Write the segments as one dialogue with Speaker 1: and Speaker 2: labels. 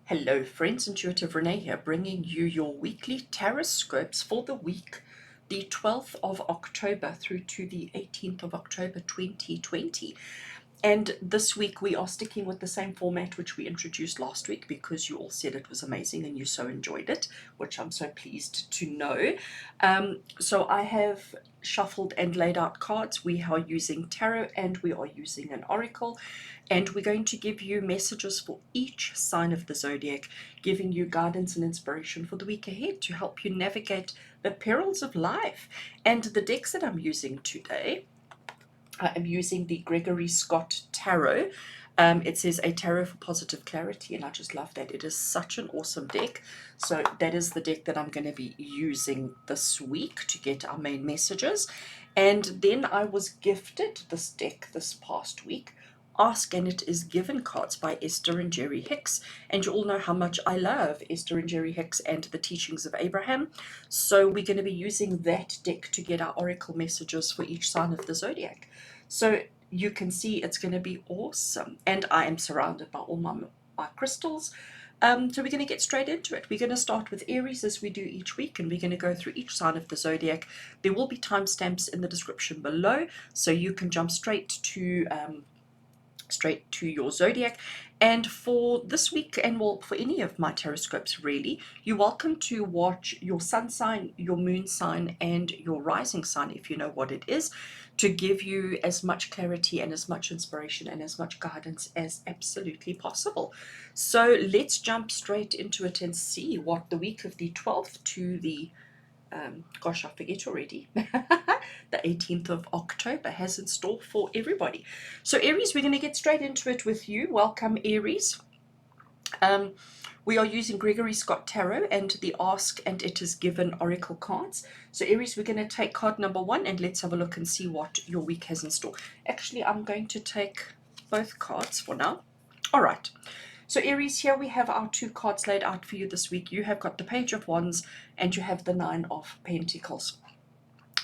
Speaker 1: Hello friends, Intuitive Rene here, bringing you your weekly TarotScopes for the week, the 12th of October through to the 18th of October 2020. And this week we are sticking with the same format which we introduced last week because you all said it was amazing and you so enjoyed it, which I'm so pleased to know. So I have shuffled and laid out cards. We are using tarot and we are using an oracle, and we're going to give you messages for each sign of the zodiac, giving you guidance and inspiration for the week ahead to help you navigate the perils of life. And the decks that I'm using today, I am using the Gregory Scott Tarot. It says a tarot for positive clarity, and I just love that. It is such an awesome deck. So that is the deck that I'm going to be using this week to get our main messages. And then I was gifted this deck this past week, Ask and It Is Given cards by Esther and Jerry Hicks. And you all know how much I love Esther and Jerry Hicks and the teachings of Abraham. So we're going to be using that deck to get our oracle messages for each sign of the zodiac. So you can see it's going to be awesome. And I am surrounded by all my crystals. So we're going to get straight into it. We're going to start with Aries as we do each week, and we're going to go through each sign of the zodiac. There will be timestamps in the description below, so you can jump straight to your zodiac. And for this week, and well, for any of my TarotScopes really, you're welcome to watch your sun sign, your moon sign, and your rising sign if you know what it is, to give you as much clarity and as much inspiration and as much guidance as absolutely possible. So let's jump straight into it and see what the week of the 12th to the gosh, I forget already, the 18th of October has in store for everybody. So Aries, we're going to get straight into it with you. Welcome, Aries. We are using Gregory Scott Tarot and the Ask and It Is Given Oracle cards. So Aries, we're going to take card number 1 and let's have a look and see what your week has in store. Actually, I'm going to take both cards for now. All right. So Aries, here we have our 2 cards laid out for you this week. You have got the Page of Wands and you have the 9 of Pentacles.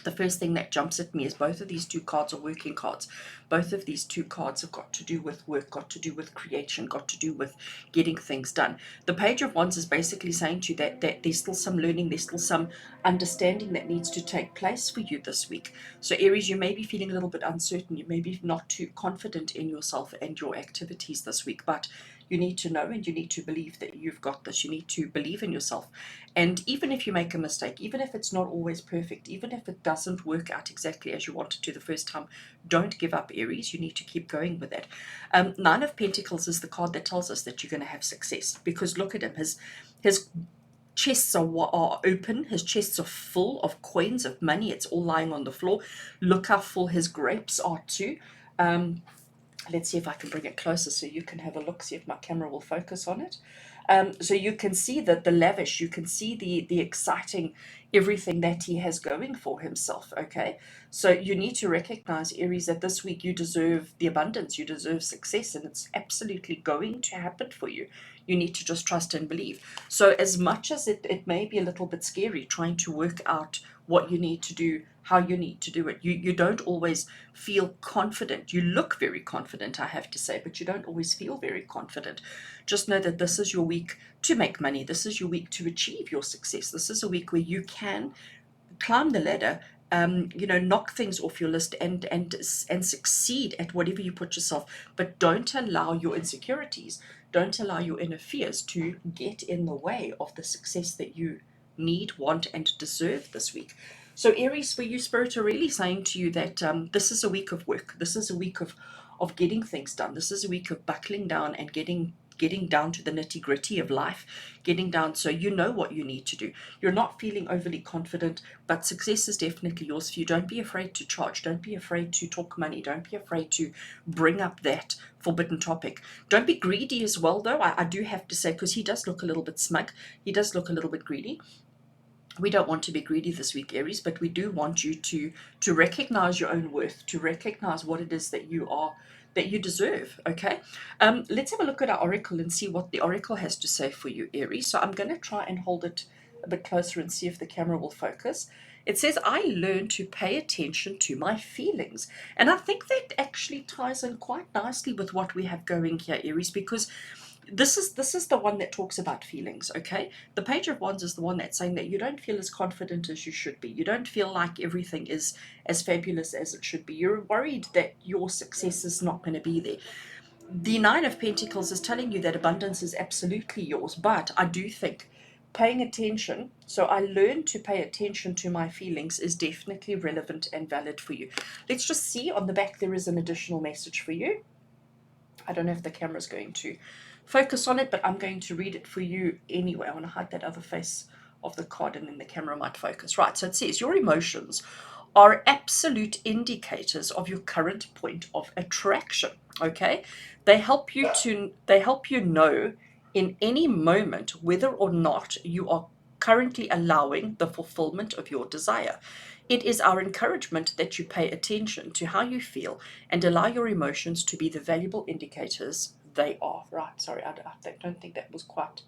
Speaker 1: The first thing that jumps at me is both of these 2 cards are working cards. Both of these 2 cards have got to do with work, got to do with creation, got to do with getting things done. The Page of Wands is basically saying to you that there's still some learning, there's still some understanding that needs to take place for you this week. So Aries, you may be feeling a little bit uncertain. You may be not too confident in yourself and your activities this week, but you need to know and you need to believe that you've got this. You need to believe in yourself. And even if you make a mistake, even if it's not always perfect, even if it doesn't work out exactly as you wanted to the first time, don't give up, Aries. You need to keep going with it. 9 of Pentacles is the card that tells us that you're going to have success, because look at him. His chests are open. His chests are full of coins, of money. It's all lying on the floor. Look how full his grapes are too. Let's see if I can bring it closer so you can have a look, see if my camera will focus on it. So you can see that the lavish, you can see the exciting, everything that he has going for himself, okay? So you need to recognize, Aries, that this week you deserve the abundance, you deserve success, and it's absolutely going to happen for you. You need to just trust and believe. So as much as it may be a little bit scary trying to work out what you need to do, how you need to do it, you don't always feel confident. You look very confident, I have to say, but you don't always feel very confident. Just know that this is your week to make money. This is your week to achieve your success. This is a week where you can climb the ladder, knock things off your list and succeed at whatever you put yourself. But don't allow your insecurities, don't allow your inner fears to get in the way of the success that you need, want, and deserve this week. So Aries, for you, Spirit are really saying to you that this is a week of work. This is a week of getting things done. This is a week of buckling down and getting down to the nitty-gritty of life, getting down so you know what you need to do. You're not feeling overly confident, but success is definitely yours for you. Don't be afraid to charge. Don't be afraid to talk money. Don't be afraid to bring up that forbidden topic. Don't be greedy as well, though. I do have to say, because he does look a little bit smug. He does look a little bit greedy. We don't want to be greedy this week, Aries, but we do want you to recognize your own worth, to recognize what it is that you are, that you deserve, okay? Let's have a look at our oracle and see what the oracle has to say for you, Aries. So I'm going to try and hold it a bit closer and see if the camera will focus. It says, I learn to pay attention to my feelings. And I think that actually ties in quite nicely with what we have going here, Aries, because this is the one that talks about feelings, okay? The Page of Wands is the one that's saying that you don't feel as confident as you should be. You don't feel like everything is as fabulous as it should be. You're worried that your success is not going to be there. The Nine of Pentacles is telling you that abundance is absolutely yours, but I do think paying attention, so I learned to pay attention to my feelings, is definitely relevant and valid for you. Let's just see on the back, there is an additional message for you. I don't know if the camera's going to focus on it, but I'm going to read it for you anyway. I want to hide that other face of the card and then the camera might focus. Right, so it says your emotions are absolute indicators of your current point of attraction. Okay, they help you know in any moment whether or not you are currently allowing the fulfillment of your desire. It is our encouragement that you pay attention to how you feel and allow your emotions to be the valuable indicators they are. Right, sorry, I don't think that was quite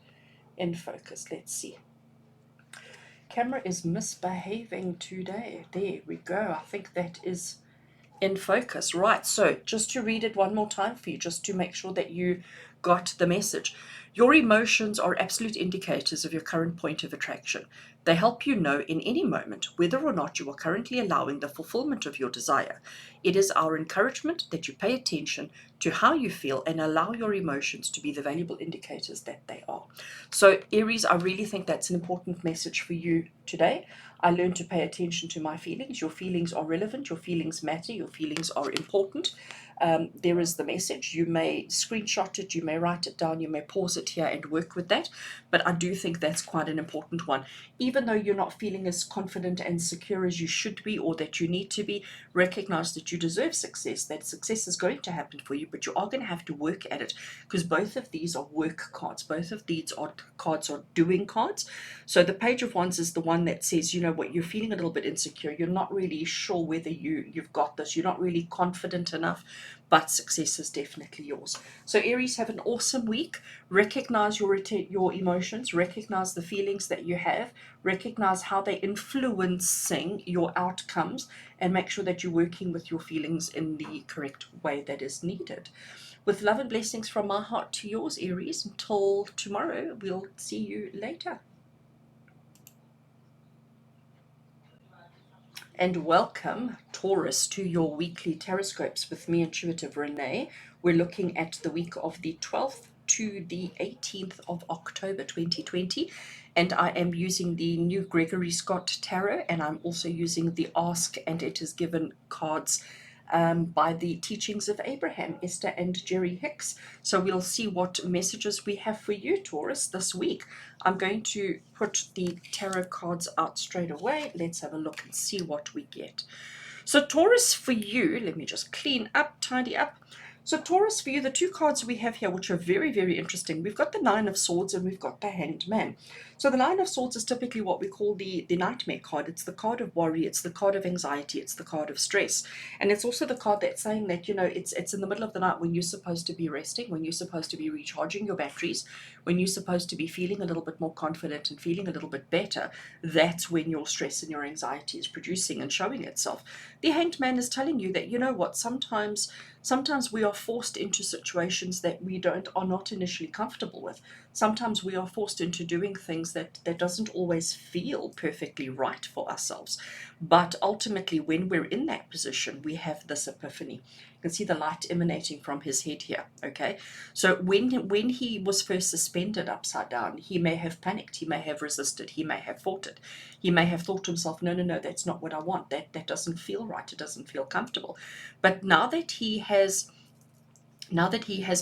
Speaker 1: in focus. Let's see. Camera is misbehaving today. There we go. I think that is in focus. Right, so just to read it one more time for you, just to make sure that you got the message. Your emotions are absolute indicators of your current point of attraction. They help you know in any moment whether or not you are currently allowing the fulfillment of your desire. It is our encouragement that you pay attention to how you feel and allow your emotions to be the valuable indicators that they are. So Aries, I really think that's an important message for you today. I learned to pay attention to my feelings. Your feelings are relevant. Your feelings matter. Your feelings are important. There is the message. You may screenshot it. You may write it down. You may pause it here and work with that. But I do think that's quite an important one. Even though you're not feeling as confident and secure as you should be or that you need to be, recognize that you deserve success. That success is going to happen for you, but you are going to have to work at it, because both of these are work cards. Both of these cards are doing cards. So the Page of Wands is the one that says, you know what, you're feeling a little bit insecure. You're not really sure whether you've got this. You're not really confident enough, but success is definitely yours. So Aries, have an awesome week. Recognize your emotions. Recognize the feelings that you have. Recognize how they're influencing your outcomes, and make sure that you're working with your feelings in the correct way that is needed. With love and blessings from my heart to yours, Aries. Until tomorrow, we'll see you later. And welcome, Taurus, to your weekly TarotScopes with me, Intuitive Rene. We're looking at the week of the 12th to the 18th of October 2020, and I am using the new Gregory Scott Tarot, and I'm also using the Ask and It Is Given cards by the teachings of Abraham, Esther, and Jerry Hicks. So we'll see what messages we have for you, Taurus, this week. I'm going to put the tarot cards out straight away. Let's have a look and see what we get. So Taurus, for you, let me just clean up, tidy up. So Taurus, for you, the two cards we have here, which are very, very interesting, we've got the Nine of Swords and we've got the Hanged Man. So the Nine of Swords is typically what we call the nightmare card. It's the card of worry, it's the card of anxiety, it's the card of stress. And it's also the card that's saying that, you know, it's in the middle of the night when you're supposed to be resting, when you're supposed to be recharging your batteries, when you're supposed to be feeling a little bit more confident and feeling a little bit better. That's when your stress and your anxiety is producing and showing itself. The Hanged Man is telling you that, you know what, sometimes we are forced into situations that we are not initially comfortable with. Sometimes we are forced into doing things that doesn't always feel perfectly right for ourselves. But ultimately, when we're in that position, we have this epiphany. You can see the light emanating from his head here, okay? So when he was first suspended upside down, he may have panicked, he may have resisted, he may have fought it. He may have thought to himself, no, that's not what I want. That doesn't feel right, it doesn't feel comfortable. But now that he has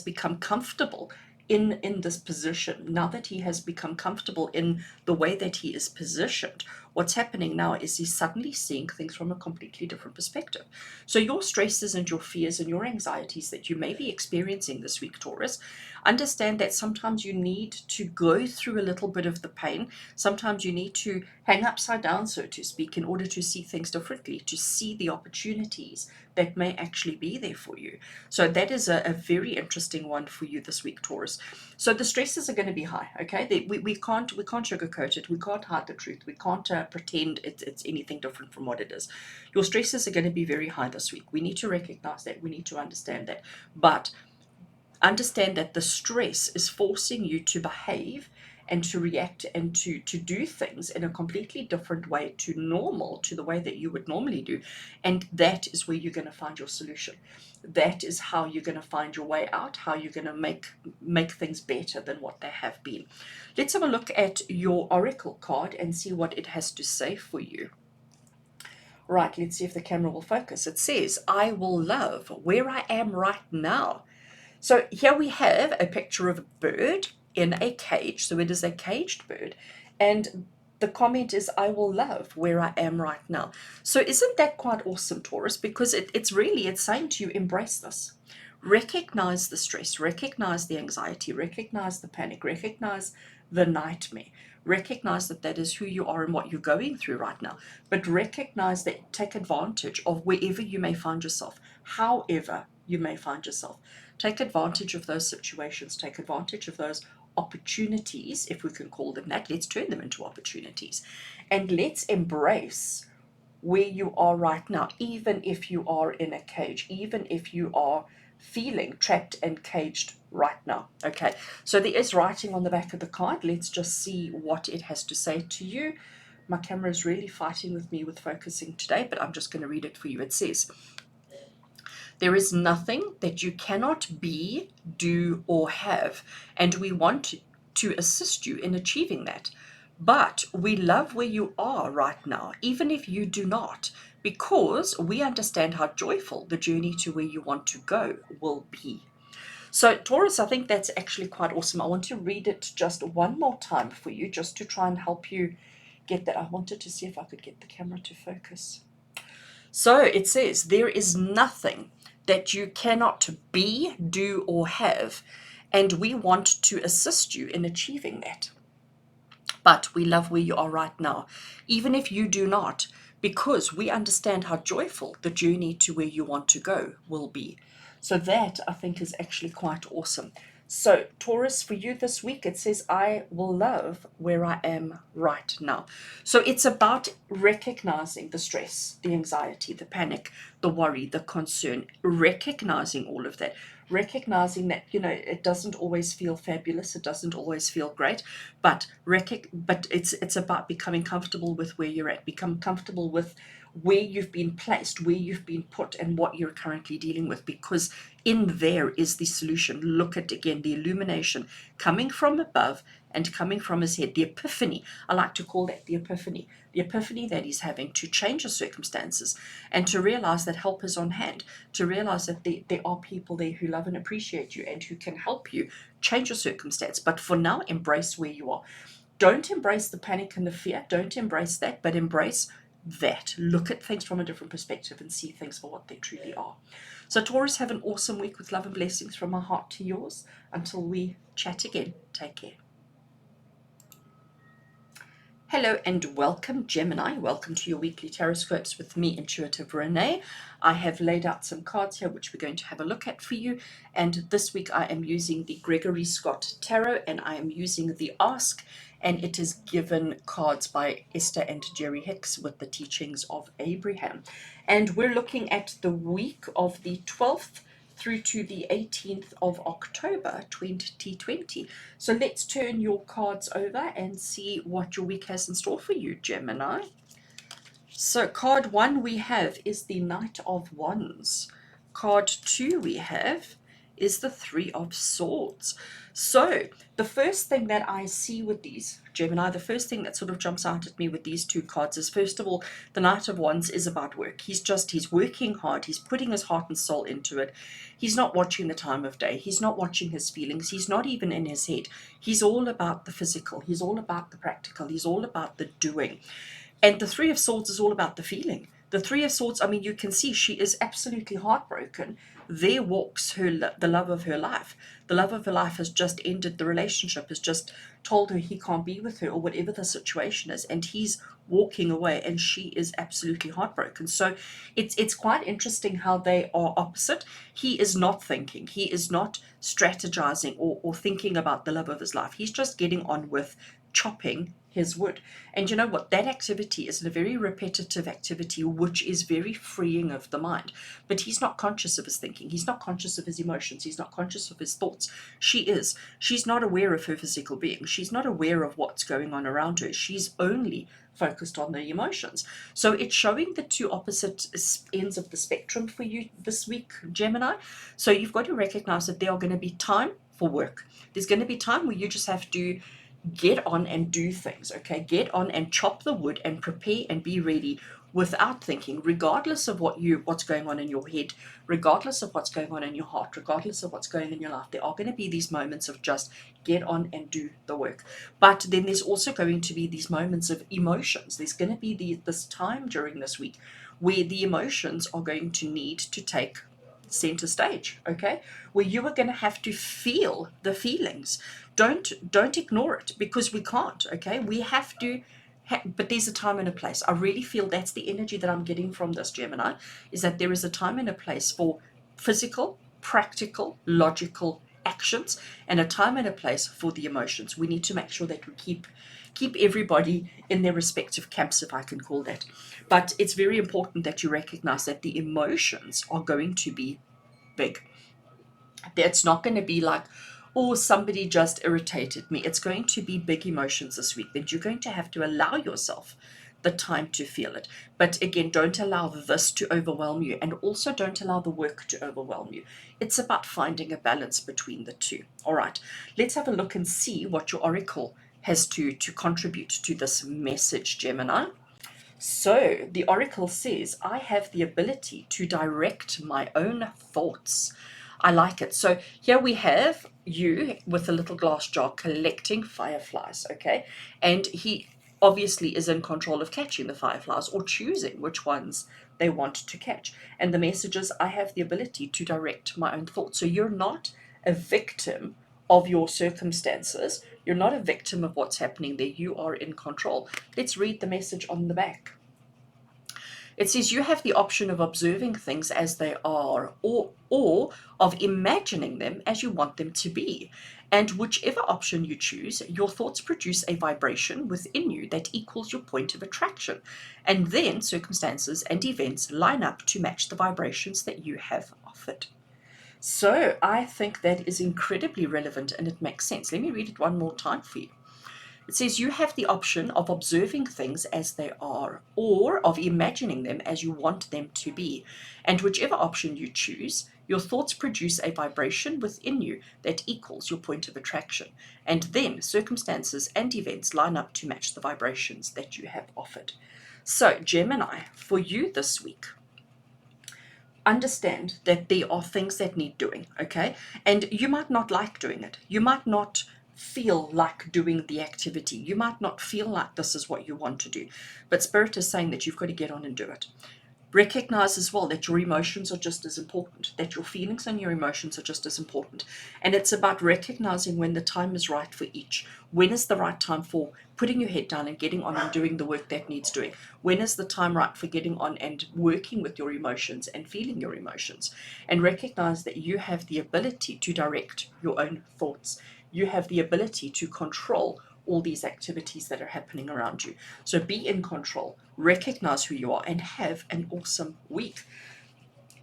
Speaker 1: become comfortable in this position, now that he has become comfortable in the way that he is positioned, what's happening now is he's suddenly seeing things from a completely different perspective. So your stresses and your fears and your anxieties that you may be experiencing this week, Taurus, understand that sometimes you need to go through a little bit of the pain. Sometimes you need to hang upside down, so to speak, in order to see things differently, to see the opportunities that may actually be there for you. So that is a very interesting one for you this week, Taurus. So the stresses are going to be high, okay? We can't sugarcoat it. We can't hide the truth. We can't pretend it's anything different from what it is. Your stresses are going to be very high this week. We need to recognize that. We need to understand that. But Understand that the stress is forcing you to behave and to react and to do things in a completely different way to normal, to the way that you would normally do. And that is where you're going to find your solution. That is how you're going to find your way out, how you're going to make things better than what they have been. Let's have a look at your oracle card and see what it has to say for you. Right, let's see if the camera will focus. It says, I will love where I am right now. So here we have a picture of a bird in a cage. So it is a caged bird. And the comment is, I will love where I am right now. So isn't that quite awesome, Taurus? Because it's saying to you, embrace this. Recognize the stress, recognize the anxiety, recognize the panic, recognize the nightmare. Recognize that that is who you are and what you're going through right now. But recognize that, take advantage of wherever you may find yourself, however you may find yourself. Take advantage of those situations, take advantage of those opportunities, if we can call them that. Let's turn them into opportunities. And let's embrace where you are right now, even if you are in a cage, even if you are feeling trapped and caged right now. Okay, so there is writing on the back of the card. Let's just see what it has to say to you. My camera is really fighting with me with focusing today, but I'm just going to read it for you. It says, there is nothing that you cannot be, do, or have, and we want to assist you in achieving that. But we love where you are right now, even if you do not, because we understand how joyful the journey to where you want to go will be. So, Taurus, I think that's actually quite awesome. I want to read it just one more time for you, just to try and help you get that. I wanted to see if I could get the camera to focus. So it says, there is nothing that you cannot be, do, or have, and we want to assist you in achieving that. But we love where you are right now, even if you do not, because we understand how joyful the journey to where you want to go will be. So that, I think, is actually quite awesome. So, Taurus, for you this week, it says, I will love where I am right now. So it's about recognizing the stress, the anxiety, the panic, the worry, the concern, recognizing all of that, recognizing that, it doesn't always feel fabulous, it doesn't always feel great, but it's about becoming comfortable with where you're at, become comfortable with where you've been placed, where you've been put, and what you're currently dealing with, because in there is the solution. Look at, again, the illumination coming from above and coming from his head, the epiphany. I like to call that the epiphany that he's having to change his circumstances and to realize that help is on hand, to realize that there are people there who love and appreciate you and who can help you change your circumstance. But for now, embrace where you are. Don't embrace the panic and the fear. Don't embrace that, but embrace that. Look at things from a different perspective and see things for what they truly are. So, Taurus, have an awesome week with love and blessings from my heart to yours. Until we chat again, take care. Hello and welcome, Gemini. Welcome to your weekly TarotScopes with me, Intuitive Rene. I have laid out some cards here which we're going to have a look at for you. And this week I am using the Gregory Scott Tarot, and I am using the Ask, and it is given cards by Esther and Jerry Hicks with the teachings of Abraham. And we're looking at the week of the 12th through to the 18th of October 2020. So let's turn your cards over and see what your week has in store for you, Gemini. So card 1 we have is the Knight of Wands. Card 2 we have is the Three of Swords. So the first thing that I see with these, Gemini, the first thing that sort of jumps out at me with these two cards is, first of all, the Knight of Wands is about work. He's working hard. He's putting his heart and soul into it. He's not watching the time of day. He's not watching his feelings. He's not even in his head. He's all about the physical. He's all about the practical. He's all about the doing. And the Three of Swords is all about the feeling. The Three of Swords, I mean, you can see she is absolutely heartbroken. There walks the love of her life. The love of her life has just ended the relationship, has just told her he can't be with her, or whatever the situation is, and he's walking away, and she is absolutely heartbroken. So it's quite interesting how they are opposite. He is not thinking, he is not strategizing or thinking about the love of his life. He's just getting on with chopping his wood. And you know what? That activity is a very repetitive activity, which is very freeing of the mind. But he's not conscious of his thinking. thinking. He's not conscious of his emotions. He's not conscious of his thoughts. She is. She's not aware of her physical being. She's not aware of what's going on around her. She's only focused on the emotions. So it's showing the two opposite ends of the spectrum for you this week, Gemini. So you've got to recognize that there are going to be time for work. There's going to be time where you just have to get on and do things, okay? Get on and chop the wood and prepare and be ready without thinking, regardless of what's going on in your head, regardless of what's going on in your heart, regardless of what's going on in your life. There are going to be these moments of just get on and do the work. But then there's also going to be these moments of emotions. There's going to be this time during this week where the emotions are going to need to take center stage, okay, where you are going to have to feel the feelings. Don't ignore it, because we can't, okay? We have to but there's a time and a place. I really feel that's the energy that I'm getting from this, Gemini, is that there is a time and a place for physical, practical, logical actions, and a time and a place for the emotions. We need to make sure that we keep everybody in their respective camps, if I can call that. But it's very important that you recognize that the emotions are going to be big. It's not going to be like, oh, somebody just irritated me. It's going to be big emotions this week that you're going to have to allow yourself the time to feel it. But again, don't allow this to overwhelm you, and also don't allow the work to overwhelm you. It's about finding a balance between the two. All right, let's have a look and see what your oracle has to contribute to this message, Gemini. So the oracle says, I have the ability to direct my own thoughts. I like it. So here we have you with a little glass jar collecting fireflies, okay? And he obviously is in control of catching the fireflies or choosing which ones they want to catch. And the message is, I have the ability to direct my own thoughts. So you're not a victim of your circumstances. You're not a victim of what's happening there. You are in control. Let's read the message on the back. It says you have the option of observing things as they are, or of imagining them as you want them to be. And whichever option you choose, your thoughts produce a vibration within you that equals your point of attraction. And then circumstances and events line up to match the vibrations that you have offered. So I think that is incredibly relevant, and it makes sense. Let me read it one more time for you. It says you have the option of observing things as they are, or of imagining them as you want them to be. And whichever option you choose, your thoughts produce a vibration within you that equals your point of attraction. And then circumstances and events line up to match the vibrations that you have offered. So, Gemini, for you this week, understand that there are things that need doing, okay? And you might not like doing it. You might not feel like doing the activity. You might not feel like this is what you want to do. But Spirit is saying that you've got to get on and do it. Recognize as well that your emotions are just as important, that your feelings and your emotions are just as important. And it's about recognizing when the time is right for each. When is the right time for putting your head down and getting on and doing the work that needs doing? When is the time right for getting on and working with your emotions and feeling your emotions? And recognize that you have the ability to direct your own thoughts. You have the ability to control all these activities that are happening around you. So be in control, recognize who you are, and have an awesome week.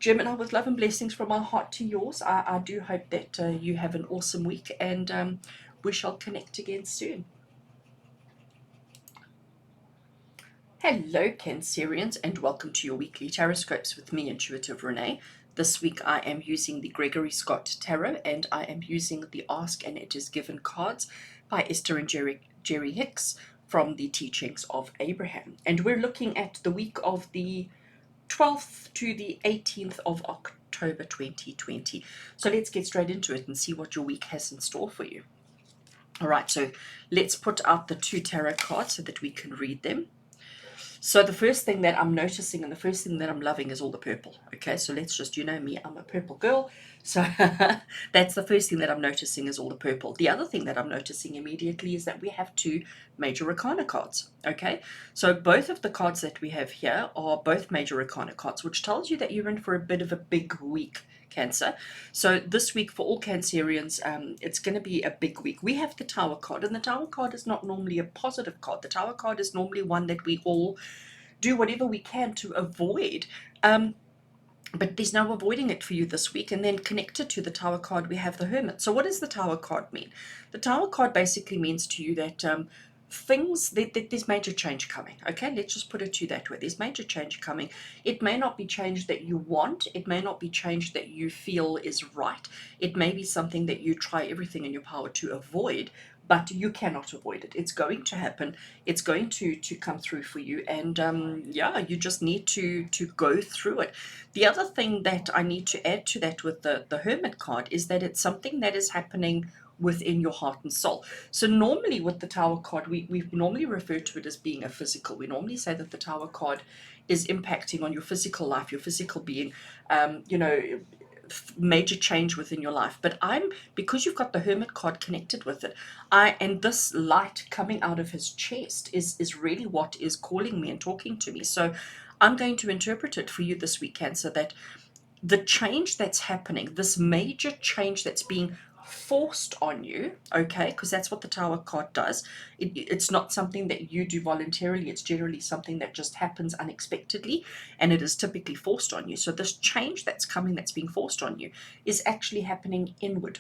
Speaker 1: Gemini, with love and blessings from my heart to yours. I do hope that you have an awesome week, and we shall connect again soon. Hello, Cancerians, and welcome to your weekly TarotScopes with me, Intuitive Rene. This week I am using the Gregory Scott Tarot, and I am using the Ask and It Is Given cards by Esther and Jerry Hicks from the Teachings of Abraham. And we're looking at the week of the 12th to the 18th of October 2020. So let's get straight into it and see what your week has in store for you. All right, so let's put out the two tarot cards so that we can read them. So the first thing that I'm noticing and the first thing that I'm loving is all the purple. Okay, so let's just, you know me, I'm a purple girl. So that's the first thing that I'm noticing is all the purple. The other thing that I'm noticing immediately is that we have two major arcana cards. Okay, so both of the cards that we have here are both major arcana cards, which tells you that you're in for a bit of a big week, Cancer. So this week for all Cancerians, it's going to be a big week. We have the Tower card, and the Tower card is not normally a positive card. The Tower card is normally one that we all do whatever we can to avoid. but there's no avoiding it for you this week. And then connected to the Tower card, we have the Hermit. So what does the Tower card mean? The Tower card basically means to you that there's major change coming. Okay, let's just put it to you that way. There's major change coming. It may not be change that you want. It may not be change that you feel is right. It may be something that you try everything in your power to avoid, but you cannot avoid it. It's going to happen. It's going to come through for you, and yeah, you just need to go through it. The other thing that I need to add to that with the Hermit card is that it's something that is happening within your heart and soul. So normally with the Tower card, we normally refer to it as being a physical. We normally say that the Tower card is impacting on your physical life, your physical being, you know, major change within your life. But because you've got the Hermit card connected with it, and this light coming out of his chest is really what is calling me and talking to me. So I'm going to interpret it for you this week, Cancer, that the change that's happening, this major change that's being forced on you, okay, because that's what the Tower card does. It's not something that you do voluntarily. It's generally something that just happens unexpectedly, and it is typically forced on you. So this change that's coming, that's being forced on you, is actually happening inward.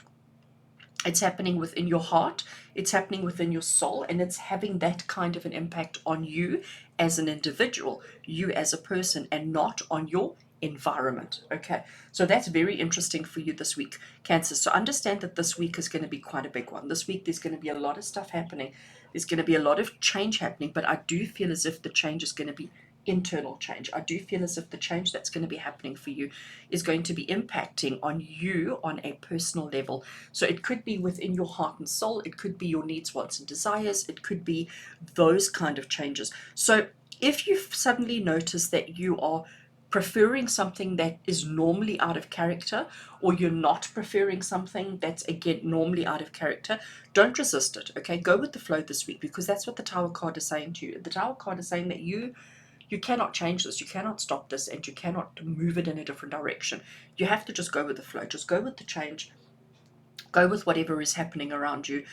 Speaker 1: It's happening within your heart, it's happening within your soul, and it's having that kind of an impact on you as an individual, you as a person, and not on your environment. Okay, so that's very interesting for you this week, Cancer. So understand that this week is going to be quite a big one. This week there's going to be a lot of stuff happening. There's going to be a lot of change happening, but I do feel as if the change is going to be internal change. I do feel as if the change that's going to be happening for you is going to be impacting on you on a personal level. So it could be within your heart and soul, it could be your needs, wants, and desires, it could be those kind of changes. So if you suddenly notice that you are preferring something that is normally out of character, or you're not preferring something that's again normally out of character, don't resist it. Okay, go with the flow this week, because that's what the Tower card is saying to you. The Tower card is saying that you cannot change this, you cannot stop this, and you cannot move it in a different direction. You have to just go with the flow, just go with the change, go with whatever is happening around you.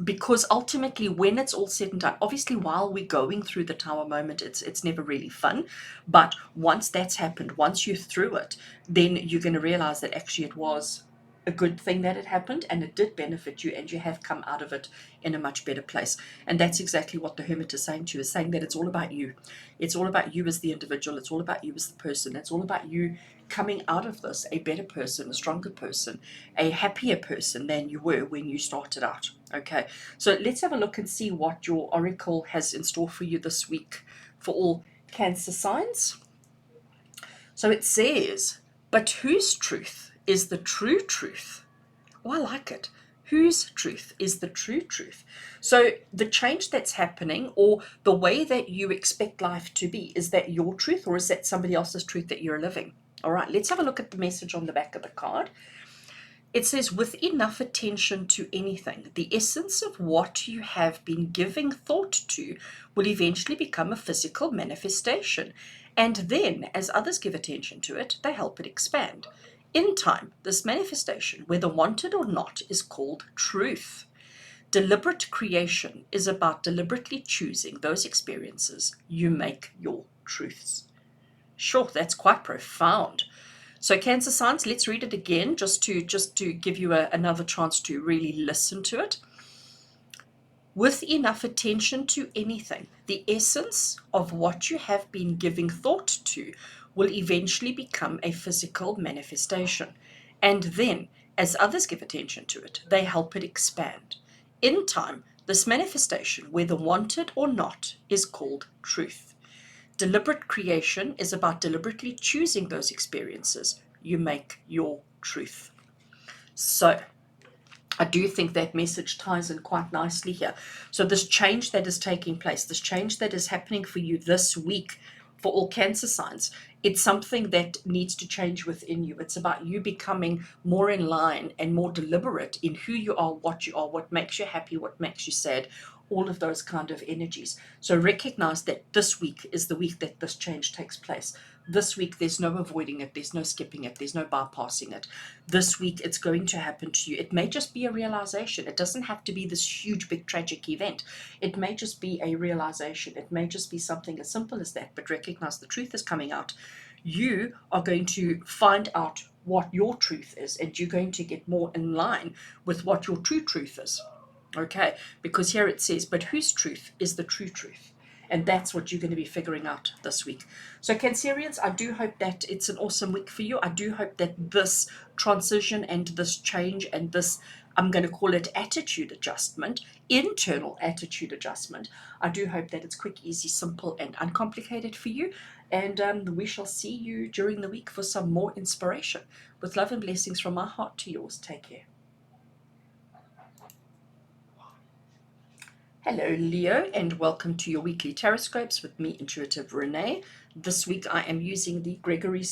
Speaker 1: Because ultimately, when it's all said and done, obviously while we're going through the Tower moment, it's never really fun. But once that's happened, once you're through it, then you're going to realize that actually it was a good thing that it happened, and it did benefit you, and you have come out of it in a much better place. And that's exactly what the Hermit is saying to you, is saying that it's all about you. It's all about you as the individual. It's all about you as the person. It's all about you coming out of this a better person, a stronger person, a happier person than you were when you started out. Okay, so let's have a look and see what your oracle has in store for you this week for all Cancer signs. So it says, but whose truth is the true truth? Oh, I like it. Whose truth is the true truth? So the change that's happening, or the way that you expect life to be, is that your truth, or is that somebody else's truth that you're living? All right, let's have a look at the message on the back of the card. It says, with enough attention to anything, the essence of what you have been giving thought to will eventually become a physical manifestation. And then, as others give attention to it, they help it expand. In time, this manifestation, whether wanted or not, is called truth. Deliberate creation is about deliberately choosing those experiences you make your truths. Sure, that's quite profound. So Cancer signs, let's read it again just to give you another chance to really listen to it. With enough attention to anything, the essence of what you have been giving thought to will eventually become a physical manifestation. And then, as others give attention to it, they help it expand. In time, this manifestation, whether wanted or not, is called truth. Deliberate creation is about deliberately choosing those experiences you make your truth. So, I do think that message ties in quite nicely here. So this change that is taking place, this change that is happening for you this week, for all Cancer signs, it's something that needs to change within you. It's about you becoming more in line and more deliberate in who you are, what makes you happy, what makes you sad, all of those kind of energies. So recognize that this week is the week that this change takes place. This week, there's no avoiding it, there's no skipping it, there's no bypassing it. This week, it's going to happen to you. It may just be a realization. It doesn't have to be this huge, big, tragic event. It may just be a realization. It may just be something as simple as that, but recognize the truth is coming out. you are going to find out what your truth is, and you're going to get more in line with what your true truth is. Okay, because here it says, but whose truth is the true truth? And that's what you're going to be figuring out this week. So Cancerians, I do hope that it's an awesome week for you. I do hope that this transition and this change and this, I'm going to call it attitude adjustment, internal attitude adjustment, I do hope that it's quick, easy, simple, and uncomplicated for you. And we shall see you during the week for some more inspiration. With love and blessings from my heart to yours. Take care. Hello Leo, and welcome to your weekly TarotScopes with me, Intuitive Rene. This week I am using the Gregory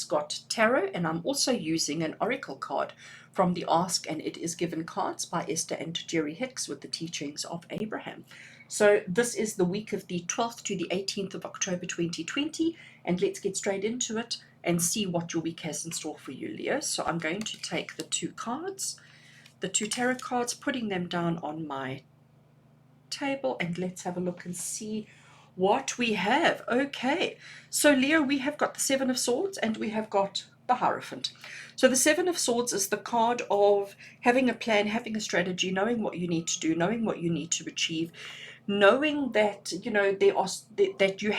Speaker 1: Tarot, and I'm also using an oracle card from the Ask and It Is Given cards by Esther and Jerry Hicks with the teachings of Abraham. So this is the week of the 12th to the 18th of October 2020, and let's get straight into it and see what your week has in store for you, Leo. So I'm going to take the two cards, the two tarot cards, putting them down on my table, and let's have a look and see what we have. Okay, so Leo, we have got the Seven of Swords and we have got the Hierophant. So the Seven of Swords is the card of having a plan, having a strategy, knowing what you need to do, knowing what you need to achieve, knowing that there are that you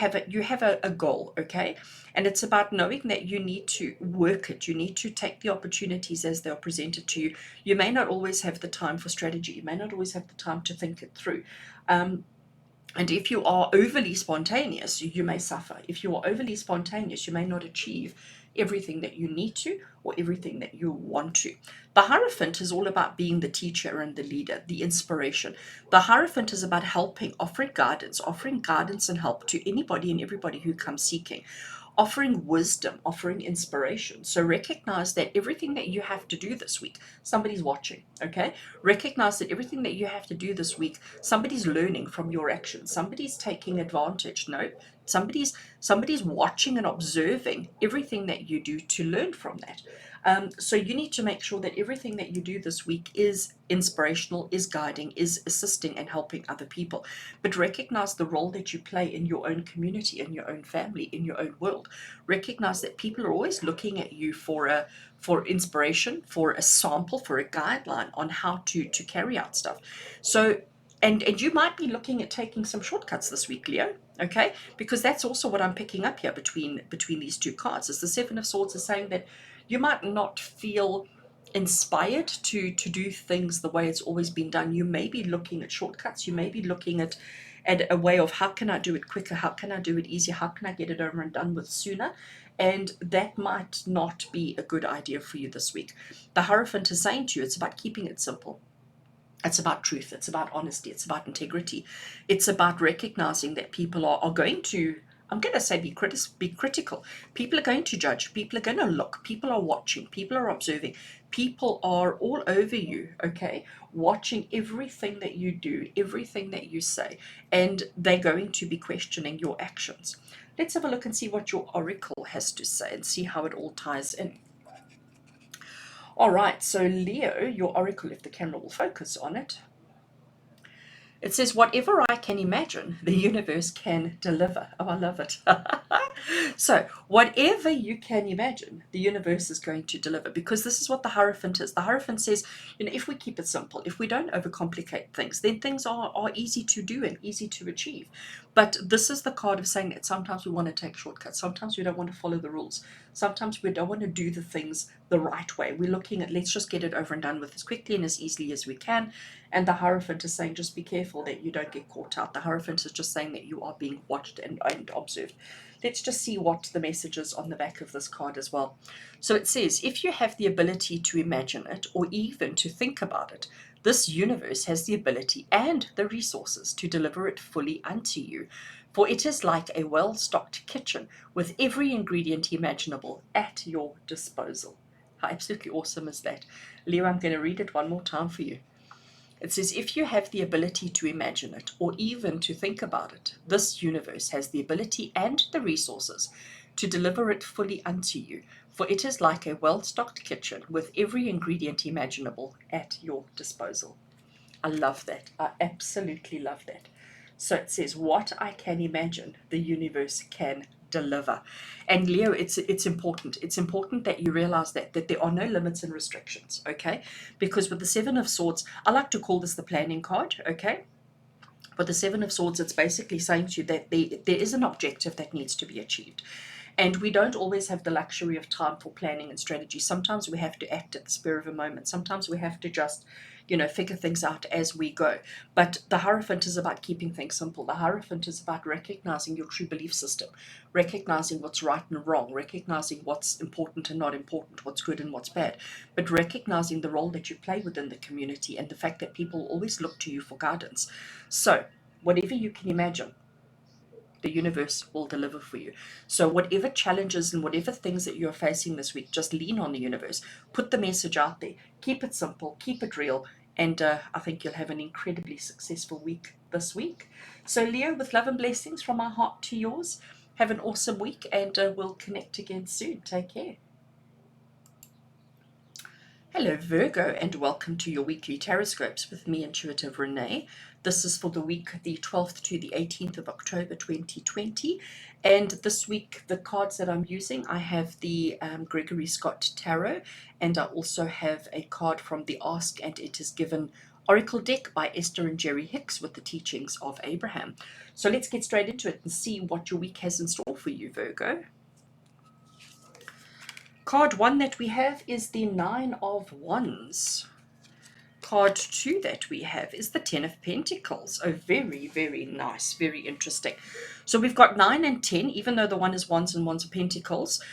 Speaker 1: have a goal. Okay, and it's about knowing that you need to work it, you need to take the opportunities as they are presented to you. You may not always have the time for strategy, you may not always have the time to think it through, and if you are overly spontaneous, you may suffer. If you are overly spontaneous, you may not achieve everything that you need to or everything that you want to. The Hierophant is all about being the teacher and the leader, the inspiration. The Hierophant is about helping, offering guidance and help to anybody and everybody who comes seeking, offering wisdom, offering inspiration. So recognize that everything that you have to do this week, somebody's watching, okay? Recognize that everything that you have to do this week, somebody's learning from your actions, somebody's taking advantage. No, somebody's watching and observing everything that you do to learn from that. So you need to make sure that everything that you do this week is inspirational, is guiding, is assisting and helping other people. But recognize the role that you play in your own community, in your own family, in your own world. Recognize that people are always looking at you for inspiration, for a sample, for a guideline on how to carry out stuff. So and you might be looking at taking some shortcuts this week, Leo, okay? Because that's also what I'm picking up here between these two cards. Is the Seven of Swords is saying that you might not feel inspired to do things the way it's always been done. You may be looking at shortcuts. You may be looking at a way of, how can I do it quicker? How can I do it easier? How can I get it over and done with sooner? And that might not be a good idea for you this week. The Hierophant is saying to you, it's about keeping it simple. It's about truth, it's about honesty, it's about integrity. It's about recognizing that people are going to, I'm going to say, be critical. People are going to judge, people are going to look, people are watching, people are observing, people are all over you, okay, watching everything that you do, everything that you say, and they're going to be questioning your actions. Let's have a look and see what your oracle has to say and see how it all ties in. All right, so Leo, your oracle, if the camera will focus on it, it says, whatever I can imagine, the universe can deliver. Oh, I love it. So whatever you can imagine, the universe is going to deliver, because this is what the Hierophant is. The Hierophant says, if we keep it simple, if we don't overcomplicate things, then things are easy to do and easy to achieve. But this is the card of saying that sometimes we want to take shortcuts. Sometimes we don't want to follow the rules. Sometimes we don't want to do the things the right way. We're looking at, let's just get it over and done with as quickly and as easily as we can. And the Hierophant is saying, just be careful that you don't get caught out. The Hierophant is just saying that you are being watched and observed. Let's just see what the message is on the back of this card as well. So it says, if you have the ability to imagine it or even to think about it, this universe has the ability and the resources to deliver it fully unto you. For it is like a well-stocked kitchen with every ingredient imaginable at your disposal. How absolutely awesome is that? Leo, I'm going to read it one more time for you. It says, if you have the ability to imagine it or even to think about it, this universe has the ability and the resources to deliver it fully unto you. For it is like a well-stocked kitchen with every ingredient imaginable at your disposal. I love that. I absolutely love that. So it says, what I can imagine, the universe can deliver. And Leo, it's important. It's important that you realize that there are no limits and restrictions, okay? Because with the Seven of Swords, I like to call this the planning card, okay? With the Seven of Swords, it's basically saying to you that there is an objective that needs to be achieved. And we don't always have the luxury of time for planning and strategy. Sometimes we have to act at the spur of a moment. Sometimes we have to just, figure things out as we go. But the Hierophant is about keeping things simple. The Hierophant is about recognizing your true belief system, recognizing what's right and wrong, recognizing what's important and not important, what's good and what's bad, but recognizing the role that you play within the community and the fact that people always look to you for guidance. So, whatever you can imagine, the universe will deliver for you. So whatever challenges and whatever things that you're facing this week, just lean on the universe. Put the message out there. Keep it simple. Keep it real. And I think you'll have an incredibly successful week this week. So Leo, with love and blessings from my heart to yours, have an awesome week, and we'll connect again soon. Take care. Hello Virgo, and welcome to your weekly TarotScopes with me, Intuitive Rene. This is for the week the 12th to the 18th of October 2020, and this week the cards that I'm using, I have the Gregory Scott Tarot, and I also have a card from the Ask and It Is Given Oracle deck by Esther and Jerry Hicks with the teachings of Abraham. So let's get straight into it and see what your week has in store for you, Virgo. Card 1 that we have is the Nine of Wands. Card 2 that we have is the Ten of Pentacles. Oh, very, very nice, very interesting. So we've got 9 and 10, even though the one is Wands and one's Pentacles.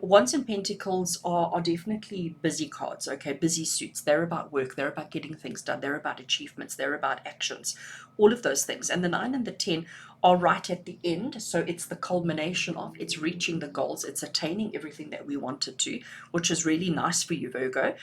Speaker 1: Wands and Pentacles are definitely busy cards, okay, busy suits. They're about work, they're about getting things done, they're about achievements, they're about actions, all of those things. And the 9 and the 10 are right at the end, so it's the culmination of, it's reaching the goals, it's attaining everything that we wanted to, which is really nice for you, Virgo.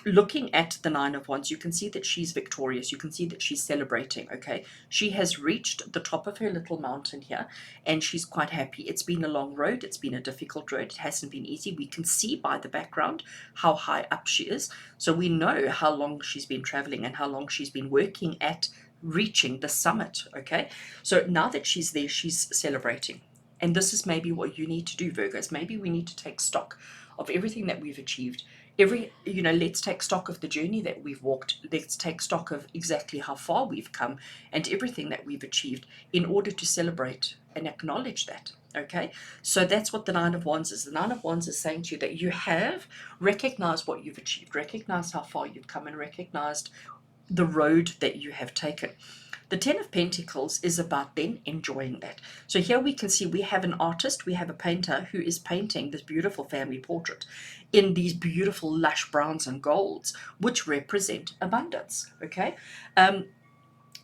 Speaker 1: Looking at the Nine of Wands, you can see that she's victorious, you can see that she's celebrating, okay? She has reached the top of her little mountain here, and she's quite happy. It's been a long road, it's been a difficult road, it hasn't been easy. We can see by the background how high up she is, so we know how long she's been traveling and how long she's been working at reaching the summit, okay? So now that she's there, she's celebrating. And this is maybe what you need to do, Virgos. Maybe we need to take stock of everything that we've achieved. Let's take stock of the journey that we've walked. Let's take stock of exactly how far we've come and everything that we've achieved in order to celebrate and acknowledge that, okay? So that's what the Nine of Wands is. The Nine of Wands is saying to you that you have recognized what you've achieved, recognized how far you've come, and recognized the road that you have taken. The Ten of Pentacles is about then enjoying that. So here we can see we have an artist, we have a painter who is painting this beautiful family portrait in these beautiful lush browns and golds, which represent abundance, okay?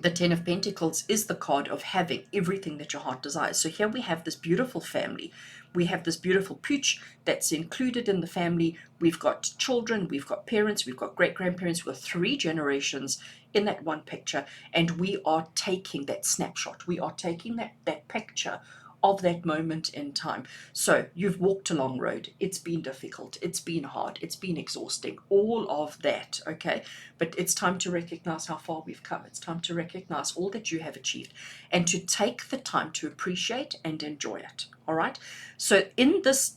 Speaker 1: The Ten of Pentacles is the card of having everything that your heart desires. So here we have this beautiful family. We have this beautiful pooch that's included in the family. We've got children, we've got parents, we've got great-grandparents, we've got 3 generations in that one picture. And we are taking that snapshot. We are taking that picture of that moment in time. So you've walked a long road. It's been difficult. It's been hard. It's been exhausting. All of that, okay? But it's time to recognize how far we've come. It's time to recognize all that you have achieved and to take the time to appreciate and enjoy it, all right? So in this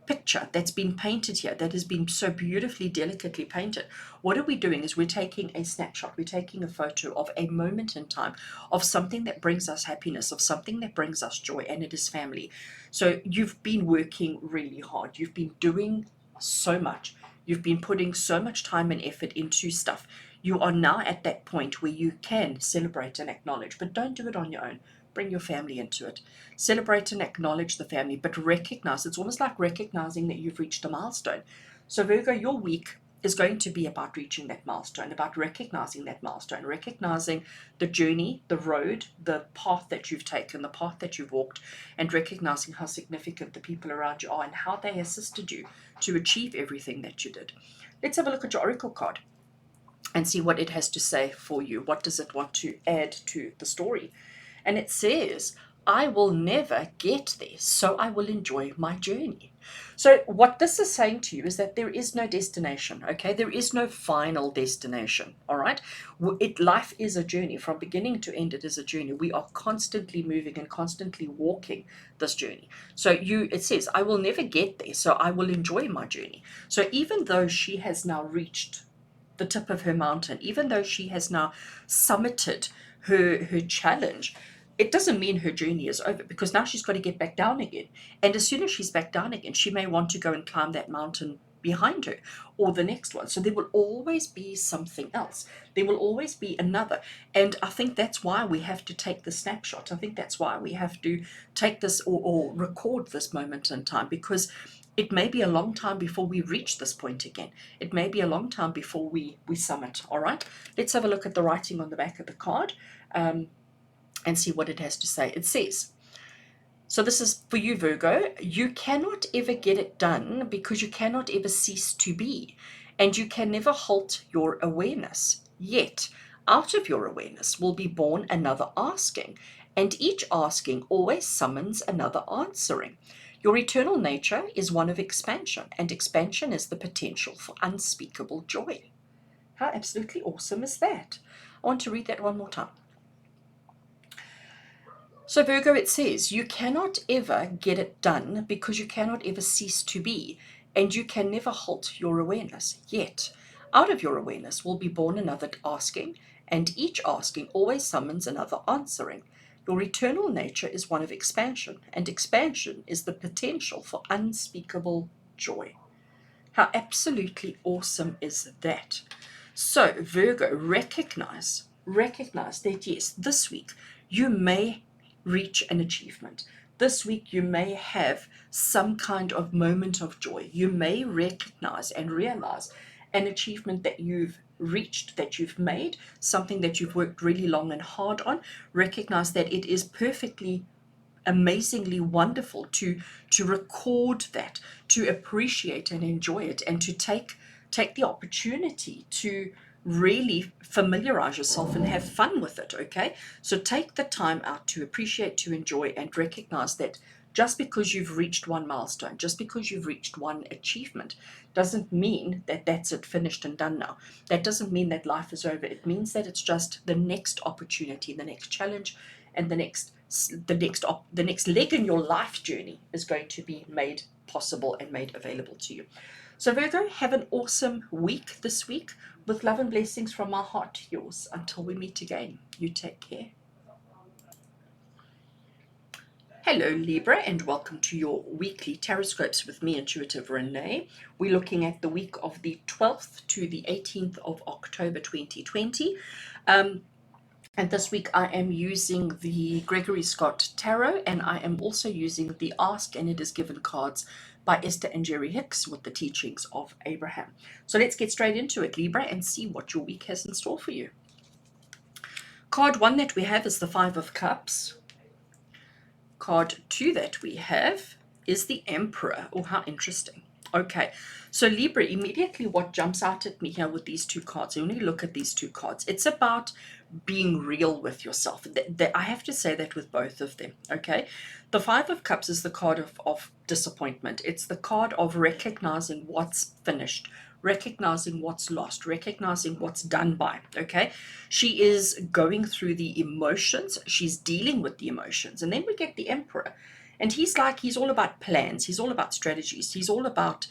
Speaker 1: picture that's been painted here, that has been so beautifully, delicately painted, what are we doing is we're taking a snapshot, we're taking a photo of a moment in time, of something that brings us happiness, of something that brings us joy, and it is family. So you've been working really hard, you've been doing so much, you've been putting so much time and effort into stuff. You are now at that point where you can celebrate and acknowledge, but don't do it on your own. Bring your family into it. Celebrate and acknowledge the family, but recognize, it's almost like recognizing that you've reached a milestone. So Virgo, your week is going to be about reaching that milestone, about recognizing that milestone, recognizing the journey, the road, the path that you've taken, the path that you've walked, and recognizing how significant the people around you are and how they assisted you to achieve everything that you did. Let's have a look at your oracle card and see what it has to say for you. What does it want to add to the story? And it says, I will never get there, so I will enjoy my journey. So what this is saying to you is that there is no destination, okay? There is no final destination, all right? Life is a journey. From beginning to end, it is a journey. We are constantly moving and constantly walking this journey. So it says, I will never get there, so I will enjoy my journey. So even though she has now reached the tip of her mountain, even though she has now summited her challenge, it doesn't mean her journey is over, because now she's got to get back down again. And as soon as she's back down again, she may want to go and climb that mountain behind her, or the next one. So there will always be something else. There will always be another. And I think that's why we have to take the snapshot. I think that's why we have to take this, or record this moment in time, because it may be a long time before we reach this point again. It may be a long time before we summit. All right, let's have a look at the writing on the back of the card. And see what it has to say. It says, so this is for you, Virgo, you cannot ever get it done because you cannot ever cease to be, and you can never halt your awareness. Yet, out of your awareness will be born another asking, and each asking always summons another answering. Your eternal nature is one of expansion, and expansion is the potential for unspeakable joy. How absolutely awesome is that? I want to read that one more time. So Virgo, it says, you cannot ever get it done because you cannot ever cease to be, and you can never halt your awareness. Yet, out of your awareness will be born another asking, and each asking always summons another answering. Your eternal nature is one of expansion, and expansion is the potential for unspeakable joy. How absolutely awesome is that? So Virgo, recognize that yes, this week you may reach an achievement. This week you may have some kind of moment of joy. You may recognize and realize an achievement that you've reached, that you've made, something that you've worked really long and hard on. Recognize that it is perfectly amazingly wonderful to record that, to appreciate and enjoy it, and to take the opportunity to really familiarize yourself and have fun with it. Okay, so take the time out to appreciate, to enjoy, and recognize that just because you've reached one milestone, just because you've reached one achievement, doesn't mean that that's it, finished and done now. That doesn't mean that life is over. It means that it's just the next opportunity, the next challenge, and the next leg in your life journey is going to be made possible and made available to you. So Virgo, have an awesome week this week, with love and blessings from my heart to yours. Until we meet again, you take care. Hello Libra, and welcome to your weekly TarotScopes with me, Intuitive Rene. We're looking at the week of the 12th to the 18th of October 2020. And this week I am using the Gregory Tarot, and I am also using the Ask and It Is Given cards by Esther and Jerry Hicks with the teachings of Abraham. So let's get straight into it, Libra, and see what your week has in store for you. Card 1 that we have is the Five of Cups. Card 2 that we have is the Emperor. Oh, how interesting. Okay, so Libra, immediately what jumps out at me here with these two cards, when you look at these two cards, it's about being real with yourself. I have to say that with both of them, okay? The Five of Cups is the card of disappointment. It's the card of recognizing what's finished, recognizing what's lost, recognizing what's done by, okay? She is going through the emotions. She's dealing with the emotions. And then we get the Emperor. And he's all about plans. He's all about strategies. He's all about,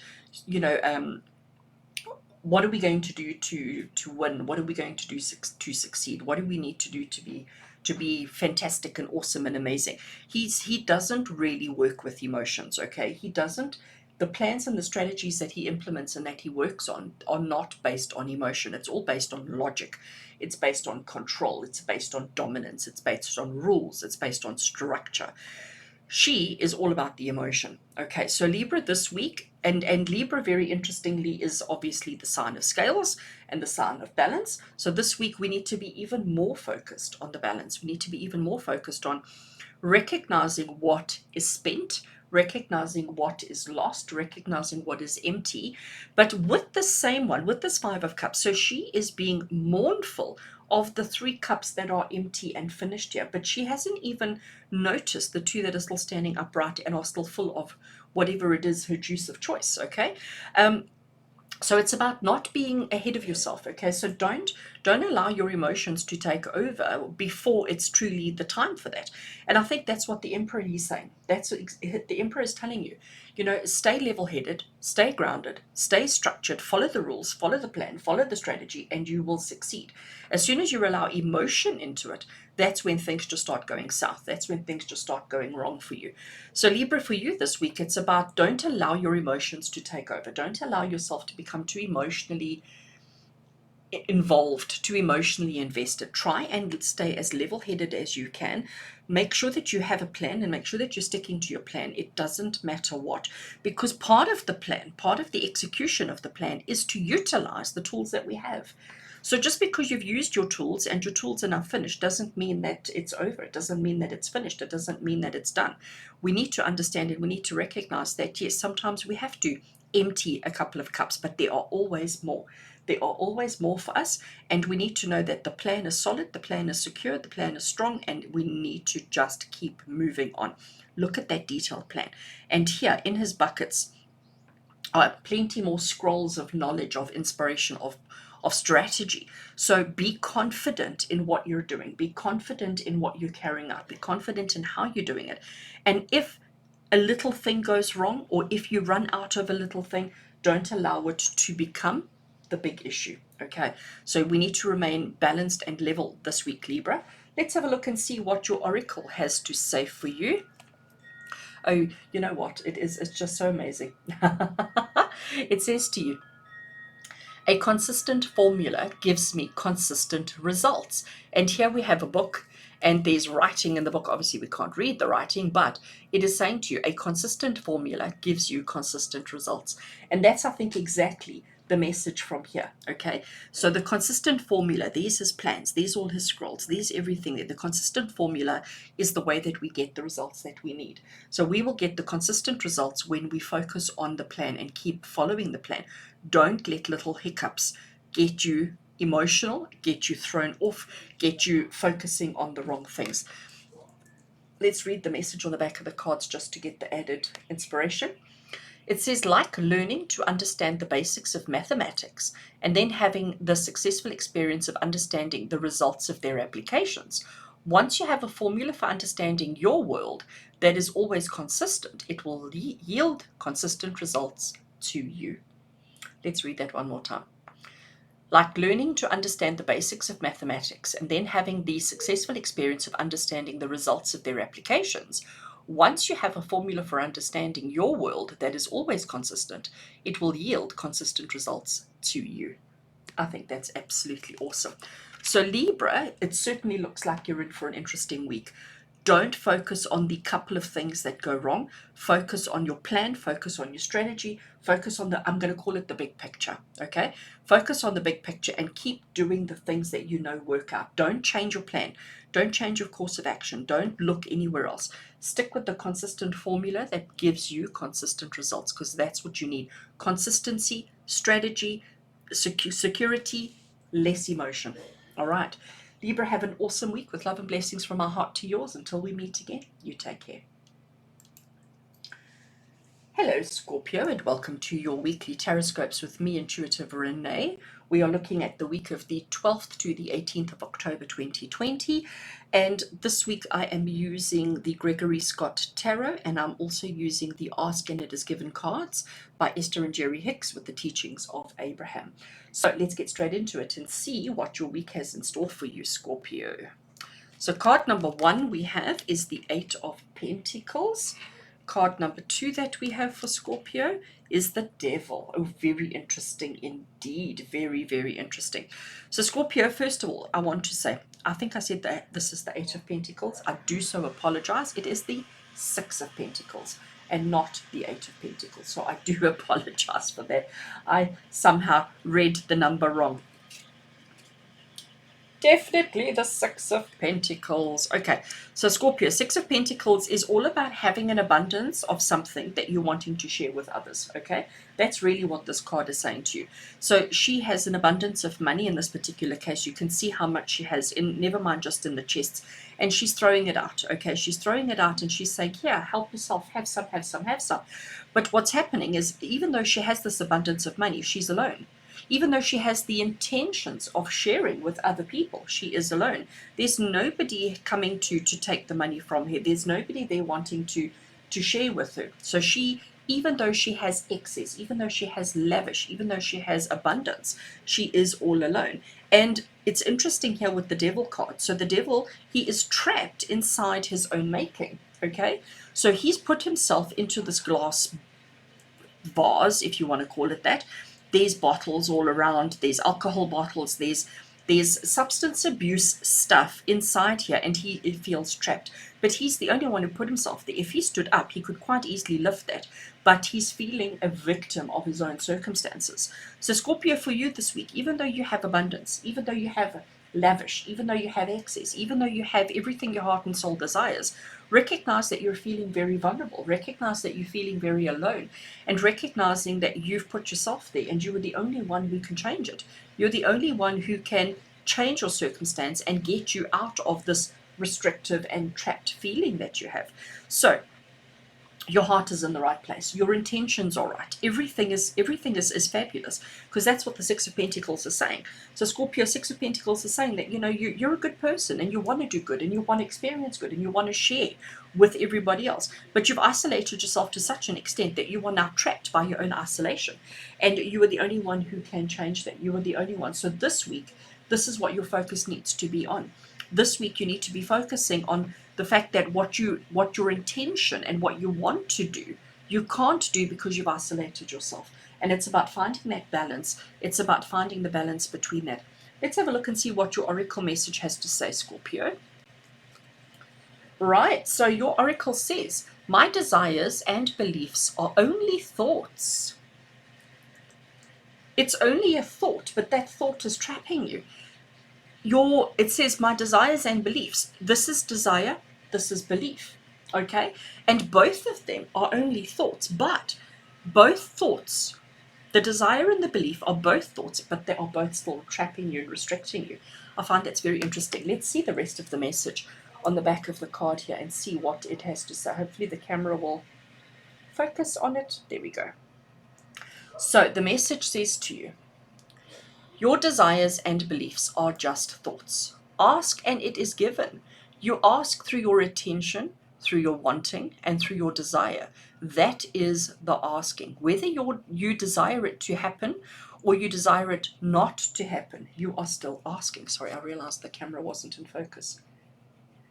Speaker 1: what are we going to do to win? What are we going to do to succeed? What do we need to do to be fantastic and awesome and amazing? He doesn't really work with emotions, okay? He doesn't. The plans and the strategies that he implements and that he works on are not based on emotion. It's all based on logic. It's based on control. It's based on dominance. It's based on rules. It's based on structure. She is all about the emotion. Okay, so Libra this week, and Libra, very interestingly, is obviously the sign of scales and the sign of balance. So this week we need to be even more focused on the balance. We need to be even more focused on recognizing what is spent, recognizing what is lost, recognizing what is empty. But with the same one, with this Five of Cups, so she is being mournful of the 3 cups that are empty and finished here, but she hasn't even noticed the 2 that are still standing upright and are still full of whatever it is, her juice of choice. Okay. So it's about not being ahead of yourself. Okay, so don't allow your emotions to take over before it's truly the time for that. And I think that's what the Emperor is saying. That's what the Emperor is telling you. You know, stay level-headed, stay grounded, stay structured, follow the rules, follow the plan, follow the strategy, and you will succeed. As soon as you allow emotion into it, that's when things just start going south. That's when things just start going wrong for you. So Libra, for you this week, it's about don't allow your emotions to take over. Don't allow yourself to become too emotionally involved, too emotionally invested. Try and stay as level-headed as you can. Make sure that you have a plan and make sure that you're sticking to your plan. It doesn't matter what, because part of the plan, part of the execution of the plan is to utilize the tools that we have. So just because you've used your tools and your tools are now finished doesn't mean that it's over. It doesn't mean that it's finished. It doesn't mean that it's done. We need to understand and we need to recognize that, yes, sometimes we have to empty a couple of cups, but there are always more. There are always more for us, and we need to know that the plan is solid, the plan is secure, the plan is strong, and we need to just keep moving on. Look at that detailed plan. And here in his buckets are plenty more scrolls of knowledge, of inspiration, of strategy. So be confident in what you're doing. Be confident in what you're carrying out. Be confident in how you're doing it. And if a little thing goes wrong, or if you run out of a little thing, don't allow it to become the big issue. Okay, so we need to remain balanced and level this week, Libra. Let's have a look and see what your oracle has to say for you. Oh, you know what? It's just so amazing. It says to you, a consistent formula gives me consistent results. And here we have a book, and there's writing in the book. Obviously, we can't read the writing, but it is saying to you, a consistent formula gives you consistent results. And that's, I think, exactly the message from here. Okay, so the consistent formula, these his plans, these all his scrolls, these everything there. The consistent formula is the way that we get the results that we need. So we will get the consistent results when we focus on the plan and keep following the plan. Don't let little hiccups get you emotional, get you thrown off, get you focusing on the wrong things. Let's read the message on the back of the cards just to get the added inspiration. It says, like learning to understand the basics of mathematics and then having the successful experience of understanding the results of their applications. Once you have a formula for understanding your world that is always consistent, it will yield consistent results to you. Let's read that one more time. Like learning to understand the basics of mathematics and then having the successful experience of understanding the results of their applications. Once you have a formula for understanding your world that is always consistent, it will yield consistent results to you. I think that's absolutely awesome. So Libra, it certainly looks like you're in for an interesting week. Don't focus on the couple of things that go wrong. Focus on your plan, focus on your strategy, focus on I'm going to call it the big picture, okay? Focus on the big picture and keep doing the things that you know work out. Don't change your plan. Don't change your course of action. Don't look anywhere else. Stick with the consistent formula that gives you consistent results, because that's what you need. Consistency, strategy, security, less emotion. All right. Libra, have an awesome week with love and blessings from our heart to yours. Until we meet again, you take care. Hello, Scorpio, and welcome to your weekly TarotScopes with me, intuitive Rene. We are looking at the week of the 12th to the 18th of October 2020, and this week I am using the Gregory Tarot, and I'm also using the Ask and It Is Given cards by Esther and Jerry Hicks with the teachings of Abraham. So let's get straight into it and see what your week has in store for you, Scorpio. So card number 1 we have is the 8 of Pentacles. Card number 2 that we have for Scorpio is the Devil. Oh, very interesting indeed. Very, very interesting. So Scorpio, first of all, I want to say, I think I said that this is the 8 of Pentacles. I do so apologize. It is the 6 of Pentacles and not the 8 of Pentacles. So I do apologize for that. I somehow read the number wrong. Definitely the Six of Pentacles. Okay, so Scorpio, Six of Pentacles is all about having an abundance of something that you're wanting to share with others. Okay, that's really what this card is saying to you. So she has an abundance of money in this particular case. You can see how much she has in, never mind just in the chests, and she's throwing it out. Okay, she's throwing it out and she's saying, yeah, help yourself, have some, have some, have some. But what's happening is, even though she has this abundance of money, she's alone. Even though she has the intentions of sharing with other people, she is alone. There's nobody coming to take the money from her. There's nobody there wanting to share with her. So she, even though she has excess, even though she has lavish, even though she has abundance, she is all alone. And it's interesting here with the devil card. So the devil, he is trapped inside his own making. Okay, so he's put himself into this glass vase, if you want to call it that. There's bottles all around, there's alcohol bottles, there's substance abuse stuff inside here, and he feels trapped. But he's the only one who put himself there. If he stood up, he could quite easily lift that, but he's feeling a victim of his own circumstances. So Scorpio, for you this week, even though you have abundance, even though you have lavish, even though you have excess, even though you have everything your heart and soul desires, recognize that you're feeling very vulnerable, recognize that you're feeling very alone, and recognizing that you've put yourself there and you are the only one who can change it. You're the only one who can change your circumstance and get you out of this restrictive and trapped feeling that you have. So your heart is in the right place, your intentions are right, everything is fabulous, because that's what the Six of Pentacles is saying. So Scorpio, Six of Pentacles is saying that, you know, you're a good person and you want to do good and you want to experience good and you want to share with everybody else, but you've isolated yourself to such an extent that you are now trapped by your own isolation, and you are the only one who can change that. You are the only one. So this week, this is what your focus needs to be on. This week you need to be focusing on the fact that what your intention and what you want to do, you can't do because you've isolated yourself. And it's about finding that balance. It's about finding the balance between that. Let's have a look and see what your oracle message has to say, Scorpio. Right, so your oracle says, my desires and beliefs are only thoughts. It's only a thought, but that thought is trapping you. It says my desires and beliefs. This is desire, this is belief. Okay, and both of them are only thoughts, but both thoughts, the desire and the belief, are both thoughts, but they are both still trapping you and restricting you. I find that's very interesting. Let's see the rest of the message on the back of the card here and see what it has to say. Hopefully the camera will focus on it. There we go. So the message says to you, your desires and beliefs are just thoughts. Ask and it is given. You ask through your attention, through your wanting, and through your desire. That is the asking. Whether you desire it to happen or you desire it not to happen, you are still asking. Sorry, I realized the camera wasn't in focus.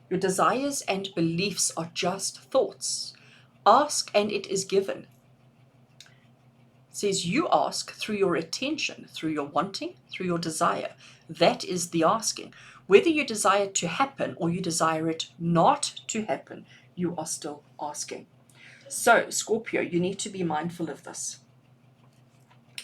Speaker 1: Your desires and beliefs are just thoughts. Ask and it is given. Says you ask through your attention, through your wanting, through your desire. That is the asking. Whether you desire it to happen or you desire it not to happen, you are still asking. So, Scorpio, you need to be mindful of this.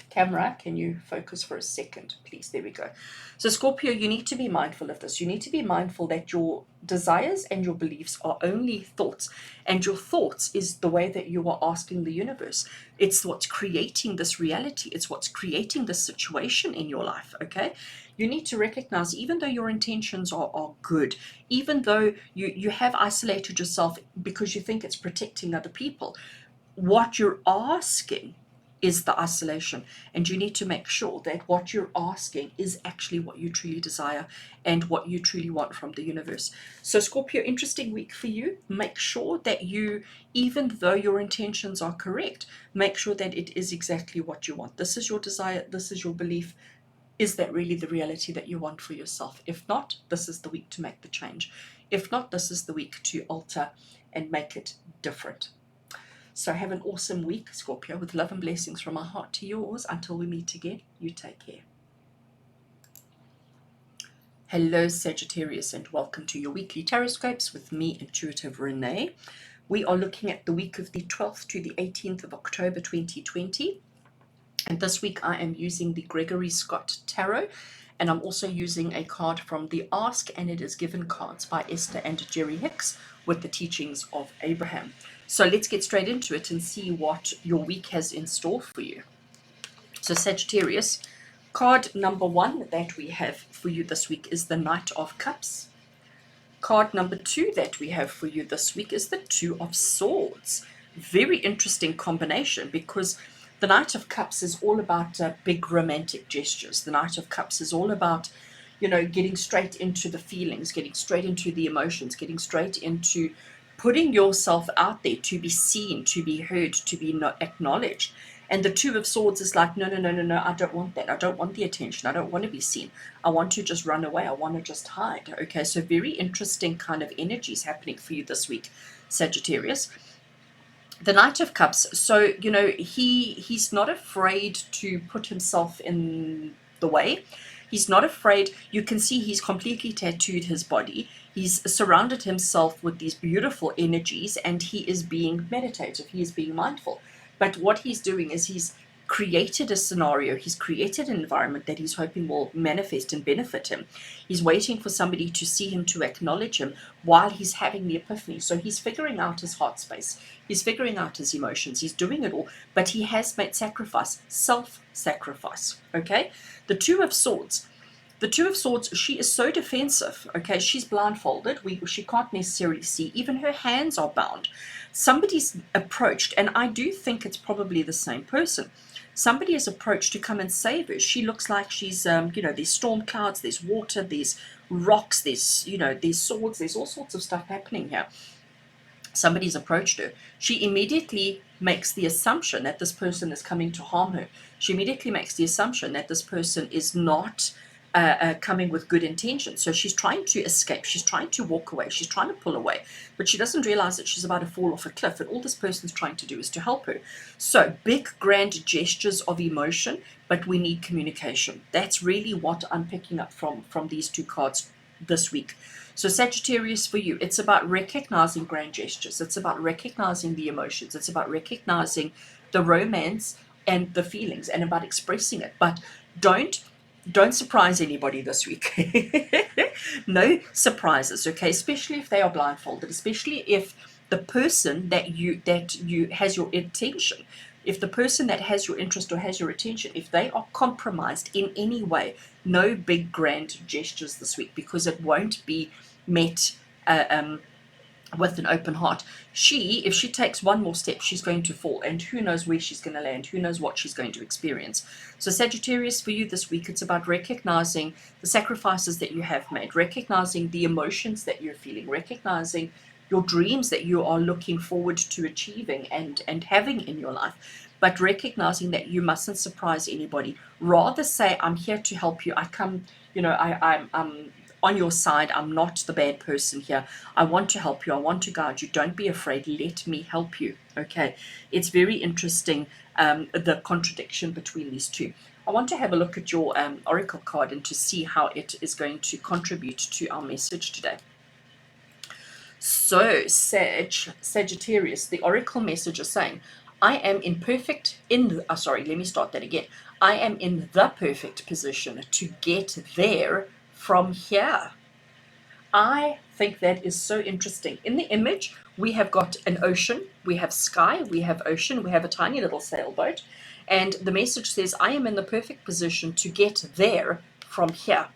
Speaker 1: Camera, can you focus for a second, please? There we go. So Scorpio, you need to be mindful of this. You need to be mindful that your desires and your beliefs are only thoughts, and your thoughts is the way that you are asking the universe. It's what's creating this reality. It's what's creating this situation in your life, okay? You need to recognize, even though your intentions are good, even though you have isolated yourself because you think it's protecting other people, what you're asking is the isolation, and you need to make sure that what you're asking is actually what you truly desire and what you truly want from the universe. So Scorpio, interesting week for you. Make sure that you, even though your intentions are correct, make sure that it is exactly what you want. This is your desire, this is your belief. Is that really the reality that you want for yourself? If not, this is the week to make the change. If not, this is the week to alter and make it different. So have an awesome week, Scorpio, with love and blessings from my heart to yours. Until we meet again, you take care. Hello, Sagittarius, and welcome to your weekly TarotScopes with me, Intuitive Rene. We are looking at the week of the 12th to the 18th of October 2020. And this week I am using the Gregory Tarot. And I'm also using a card from the Ask and It Is Given cards by Esther and Jerry Hicks with the teachings of Abraham. So let's get straight into it and see what your week has in store for you. So Sagittarius, card number 1 that we have for you this week is the Knight of Cups. Card number 2 that we have for you this week is the Two of Swords. Very interesting combination, because the Knight of Cups is all about big romantic gestures. The Knight of Cups is all about, getting straight into the feelings, getting straight into the emotions, getting straight into putting yourself out there to be seen, to be heard, to be acknowledged. And the Two of Swords is like, no, no, no, no, no, I don't want that. I don't want the attention. I don't want to be seen. I want to just run away. I want to just hide. Okay, so very interesting kind of energies happening for you this week, Sagittarius. The Knight of Cups, so, he's not afraid to put himself in the way. He's not afraid. You can see he's completely tattooed his body. He's surrounded himself with these beautiful energies, and he is being meditative. He is being mindful. But what he's doing is he's created a scenario, he's created an environment that he's hoping will manifest and benefit him. He's waiting for somebody to see him, to acknowledge him while he's having the epiphany. So he's figuring out his heart space, he's figuring out his emotions, he's doing it all, but he has made sacrifice, self-sacrifice. Okay, the Two of Swords. The Two of Swords, she is so defensive, okay? She's blindfolded. She can't necessarily see. Even her hands are bound. Somebody's approached, and I do think it's probably the same person. Somebody is approached to come and save her. She looks like she's, there's storm clouds, there's water, there's rocks, there's swords, there's all sorts of stuff happening here. Somebody's approached her. She immediately makes the assumption that this person is coming to harm her. She immediately makes the assumption that this person is not coming with good intentions. So she's trying to escape. She's trying to walk away. She's trying to pull away. But she doesn't realize that she's about to fall off a cliff. And all this person's trying to do is to help her. So big, grand gestures of emotion, but we need communication. That's really what I'm picking up from these two cards this week. So Sagittarius, for you, it's about recognizing grand gestures. It's about recognizing the emotions. It's about recognizing the romance and the feelings, and about expressing it. But don't surprise anybody this week. No surprises, okay? Especially if they are blindfolded, especially if the person that you has your attention, if the person that has your interest or has your attention, if they are compromised in any way, no big grand gestures this week, because it won't be met with an open heart. If she takes one more step, she's going to fall, and who knows where she's going to land, who knows what she's going to experience. So Sagittarius, for you this week, it's about recognizing the sacrifices that you have made, recognizing the emotions that you're feeling, recognizing your dreams that you are looking forward to achieving and having in your life, but recognizing that you mustn't surprise anybody. Rather say, I'm here to help you. I'm on your side. I'm not the bad person here. I want to help you. I want to guide you. Don't be afraid. Let me help you. Okay. It's very interesting, the contradiction between these two. I want to have a look at your oracle card and to see how it is going to contribute to our message today. So Sagittarius, the oracle message is saying, I am in let me start that again. I am in the perfect position to get there from here. I think that is so interesting. In the image, we have got an ocean, we have sky, we have ocean, we have a tiny little sailboat, and the message says, I am in the perfect position to get there from here.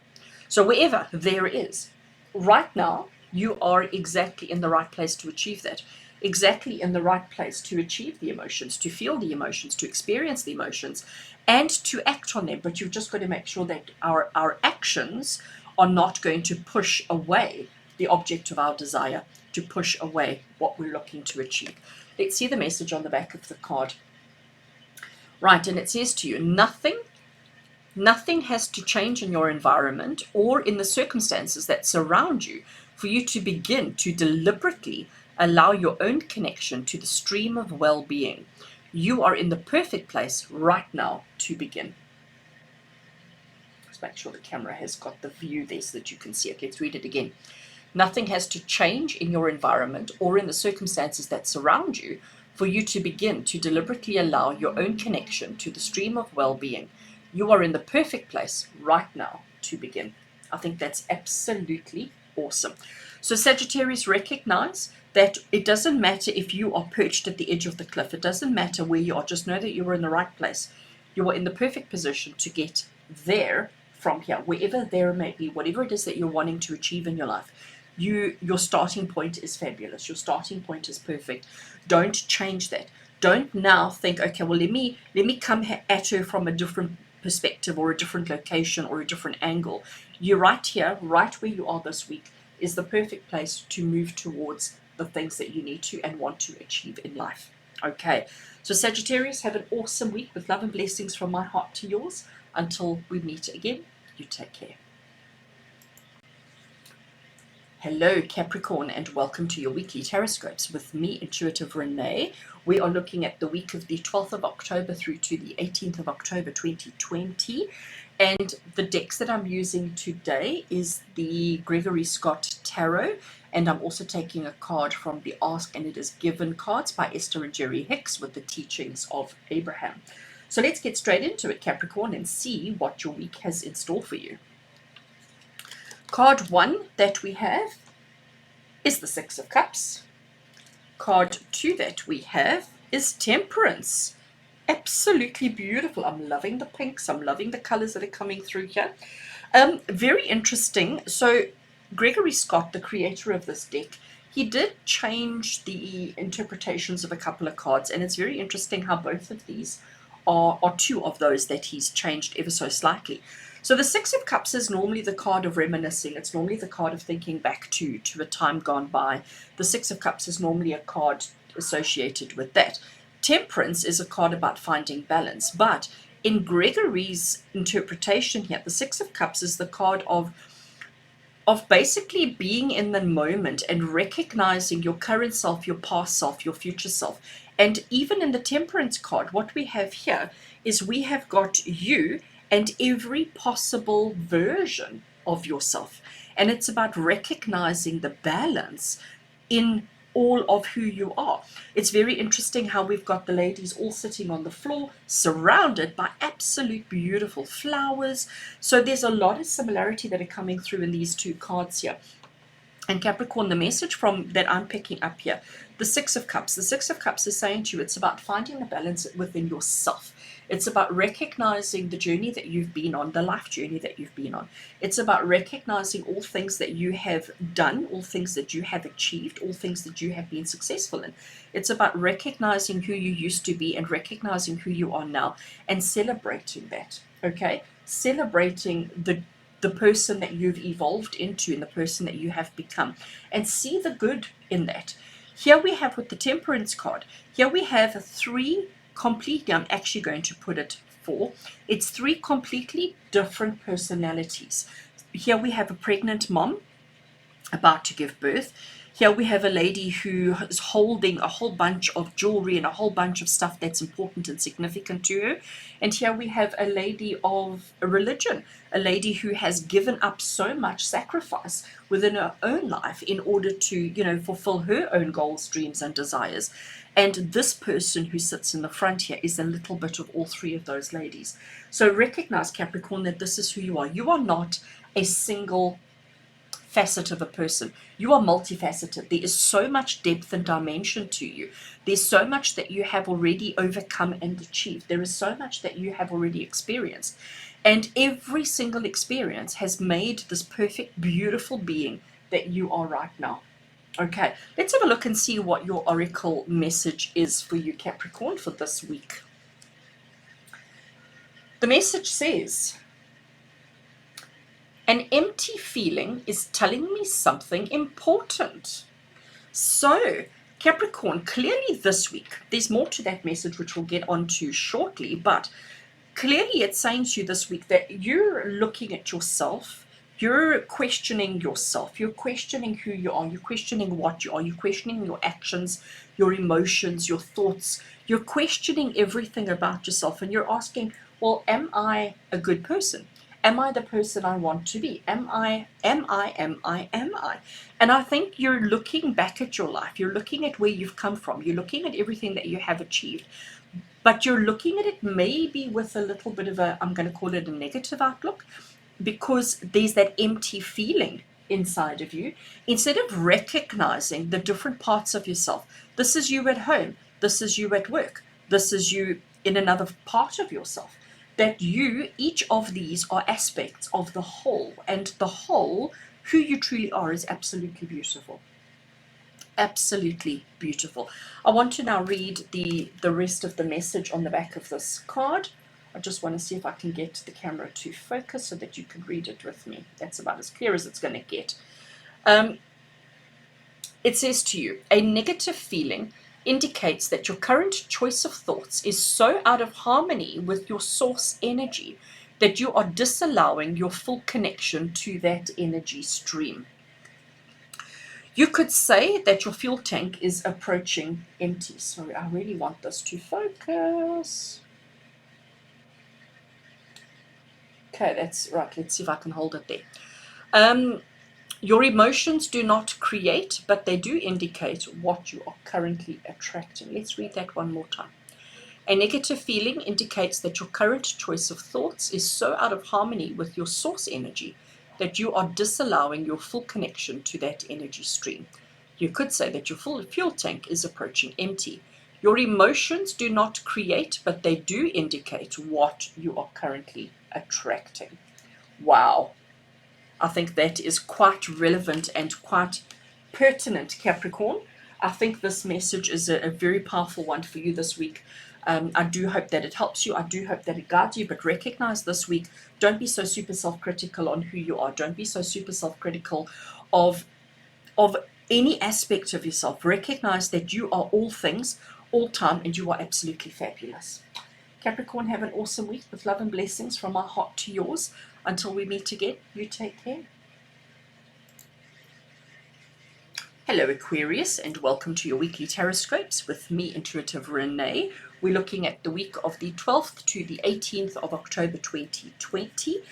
Speaker 1: So wherever there is, right now, you are exactly in the right place to achieve that. Exactly in the right place to achieve the emotions, to feel the emotions, to experience the emotions, and to act on them. But you've just got to make sure that our actions are not going to push away the object of our desire, to push away what we're looking to achieve. Let's see the message on the back of the card. Right, and it says to you, nothing has to change in your environment or in the circumstances that surround you for you to begin to deliberately allow your own connection to the stream of well-being. You are in the perfect place right now to begin. Let's make sure the camera has got the view there so that you can see it. Let's read it again. Nothing has to change in your environment or in the circumstances that surround you for you to begin to deliberately allow your own connection to the stream of well-being. You are in the perfect place right now to begin. I think that's absolutely awesome. So Sagittarius, recognize that it doesn't matter if you are perched at the edge of the cliff. It doesn't matter where you are. Just know that you are in the right place. You are in the perfect position to get there from here, wherever there may be, whatever it is that you're wanting to achieve in your life. Your starting point is fabulous. Your starting point is perfect. Don't change that. Don't now think, okay, well, let me come at her from a different perspective or a different location or a different angle. You're right here, right where you are this week, is the perfect place to move towards the things that you need to and want to achieve in life. Okay, so Sagittarius, have an awesome week with love and blessings from my heart to yours. Until we meet again, you take care. Hello Capricorn, and welcome to your weekly TarotScopes with me, Intuitive Rene. We are looking at the week of the 12th of October through to the 18th of October 2020. And the decks that I'm using today is the Gregory Tarot, and I'm also taking a card from the Ask and It Is Given cards by Esther and Jerry Hicks with the teachings of Abraham. So let's get straight into it, Capricorn, and see what your week has in store for you. Card 1 that we have is the Six of Cups. Card 2 that we have is Temperance. Absolutely beautiful. I'm loving the pinks. I'm loving the colors that are coming through here. Very interesting. So Gregory Scott, the creator of this deck, he did change the interpretations of a couple of cards, and it's very interesting how both of these are two of those that he's changed ever so slightly. So the Six of Cups is normally the card of reminiscing. It's normally the card of thinking back to a time gone by. The Six of Cups is normally a card associated with that. Temperance is a card about finding balance. But in Gregory's interpretation here, the Six of Cups is the card of basically being in the moment and recognizing your current self, your past self, your future self. And even in the Temperance card, what we have here is we have got you and every possible version of yourself. And it's about recognizing the balance in all of who you are. It's very interesting how we've got the ladies all sitting on the floor, surrounded by absolute beautiful flowers. So there's a lot of similarity that are coming through in these two cards here. And Capricorn, the message from that I'm picking up here, the Six of Cups. The Six of Cups is saying to you, it's about finding the balance within yourself. It's about recognizing the journey that you've been on, the life journey that you've been on. It's about recognizing all things that you have done, all things that you have achieved, all things that you have been successful in. It's about recognizing who you used to be and recognizing who you are now and celebrating that, okay? Celebrating the person that you've evolved into and the person that you have become, and see the good in that. Here we have with the Temperance card, here we have three completely, I'm actually going to put it four, it's three completely different personalities. Here we have a pregnant mom about to give birth. Here we have a lady who is holding a whole bunch of jewelry and a whole bunch of stuff that's important and significant to her. And here we have a lady of a religion, a lady who has given up so much sacrifice within her own life in order to, fulfill her own goals, dreams, and desires. And this person who sits in the front here is a little bit of all three of those ladies. So recognize, Capricorn, that this is who you are. You are not a single facet of a person. You are multifaceted. There is so much depth and dimension to you. There's so much that you have already overcome and achieved. There is so much that you have already experienced. And every single experience has made this perfect, beautiful being that you are right now. Okay, let's have a look and see what your oracle message is for you, Capricorn, for this week. The message says, an empty feeling is telling me something important. So, Capricorn, clearly this week, there's more to that message which we'll get onto shortly, but clearly it's saying to you this week that you're looking at yourself, you're questioning yourself, you're questioning who you are, you're questioning what you are, you're questioning your actions, your emotions, your thoughts, you're questioning everything about yourself, and you're asking, well, am I a good person? Am I the person I want to be? Am I? And I think you're looking back at your life. You're looking at where you've come from. You're looking at everything that you have achieved. But you're looking at it maybe with a little bit of a, I'm going to call it a negative outlook. because there's that empty feeling inside of you, instead of recognizing the different parts of yourself. This is you at home, this is you at work, this is you in another part of yourself. That you, each of these are aspects of the whole, and the whole, who you truly are, is absolutely beautiful. Absolutely beautiful. I want to now read the rest of the message on the back of this card. I just want to see if I can get the camera to focus so that you can read it with me. That's about as clear as it's going to get. It says to you, a negative feeling indicates that your current choice of thoughts is so out of harmony with your source energy that you are disallowing your full connection to that energy stream. You could say that your fuel tank is approaching empty. Sorry, I really want this to focus. Okay, that's right. Let's see if I can hold it there. Your emotions do not create, but they do indicate what you are currently attracting. Let's read that one more time. A negative feeling indicates that your current choice of thoughts is so out of harmony with your source energy that you are disallowing your full connection to that energy stream. You could say that your full fuel tank is approaching empty. Your emotions do not create, but they do indicate what you are currently attracting. Wow. I think that is quite relevant and quite pertinent, Capricorn. I think this message is a very powerful one for you this week. I do hope that it helps you. I do hope that it guides you, but recognize this week, don't be so super self-critical on who you are. Don't be so super self-critical of any aspect of yourself. Recognize that you are all things, all time, and you are absolutely fabulous. Capricorn, have an awesome week with love and blessings from my heart to yours. Until we meet again, you take care. Hello Aquarius, and welcome to your weekly TarotScopes with me, Intuitive Rene. We're looking at the week of the 12th to the 18th of October 2020,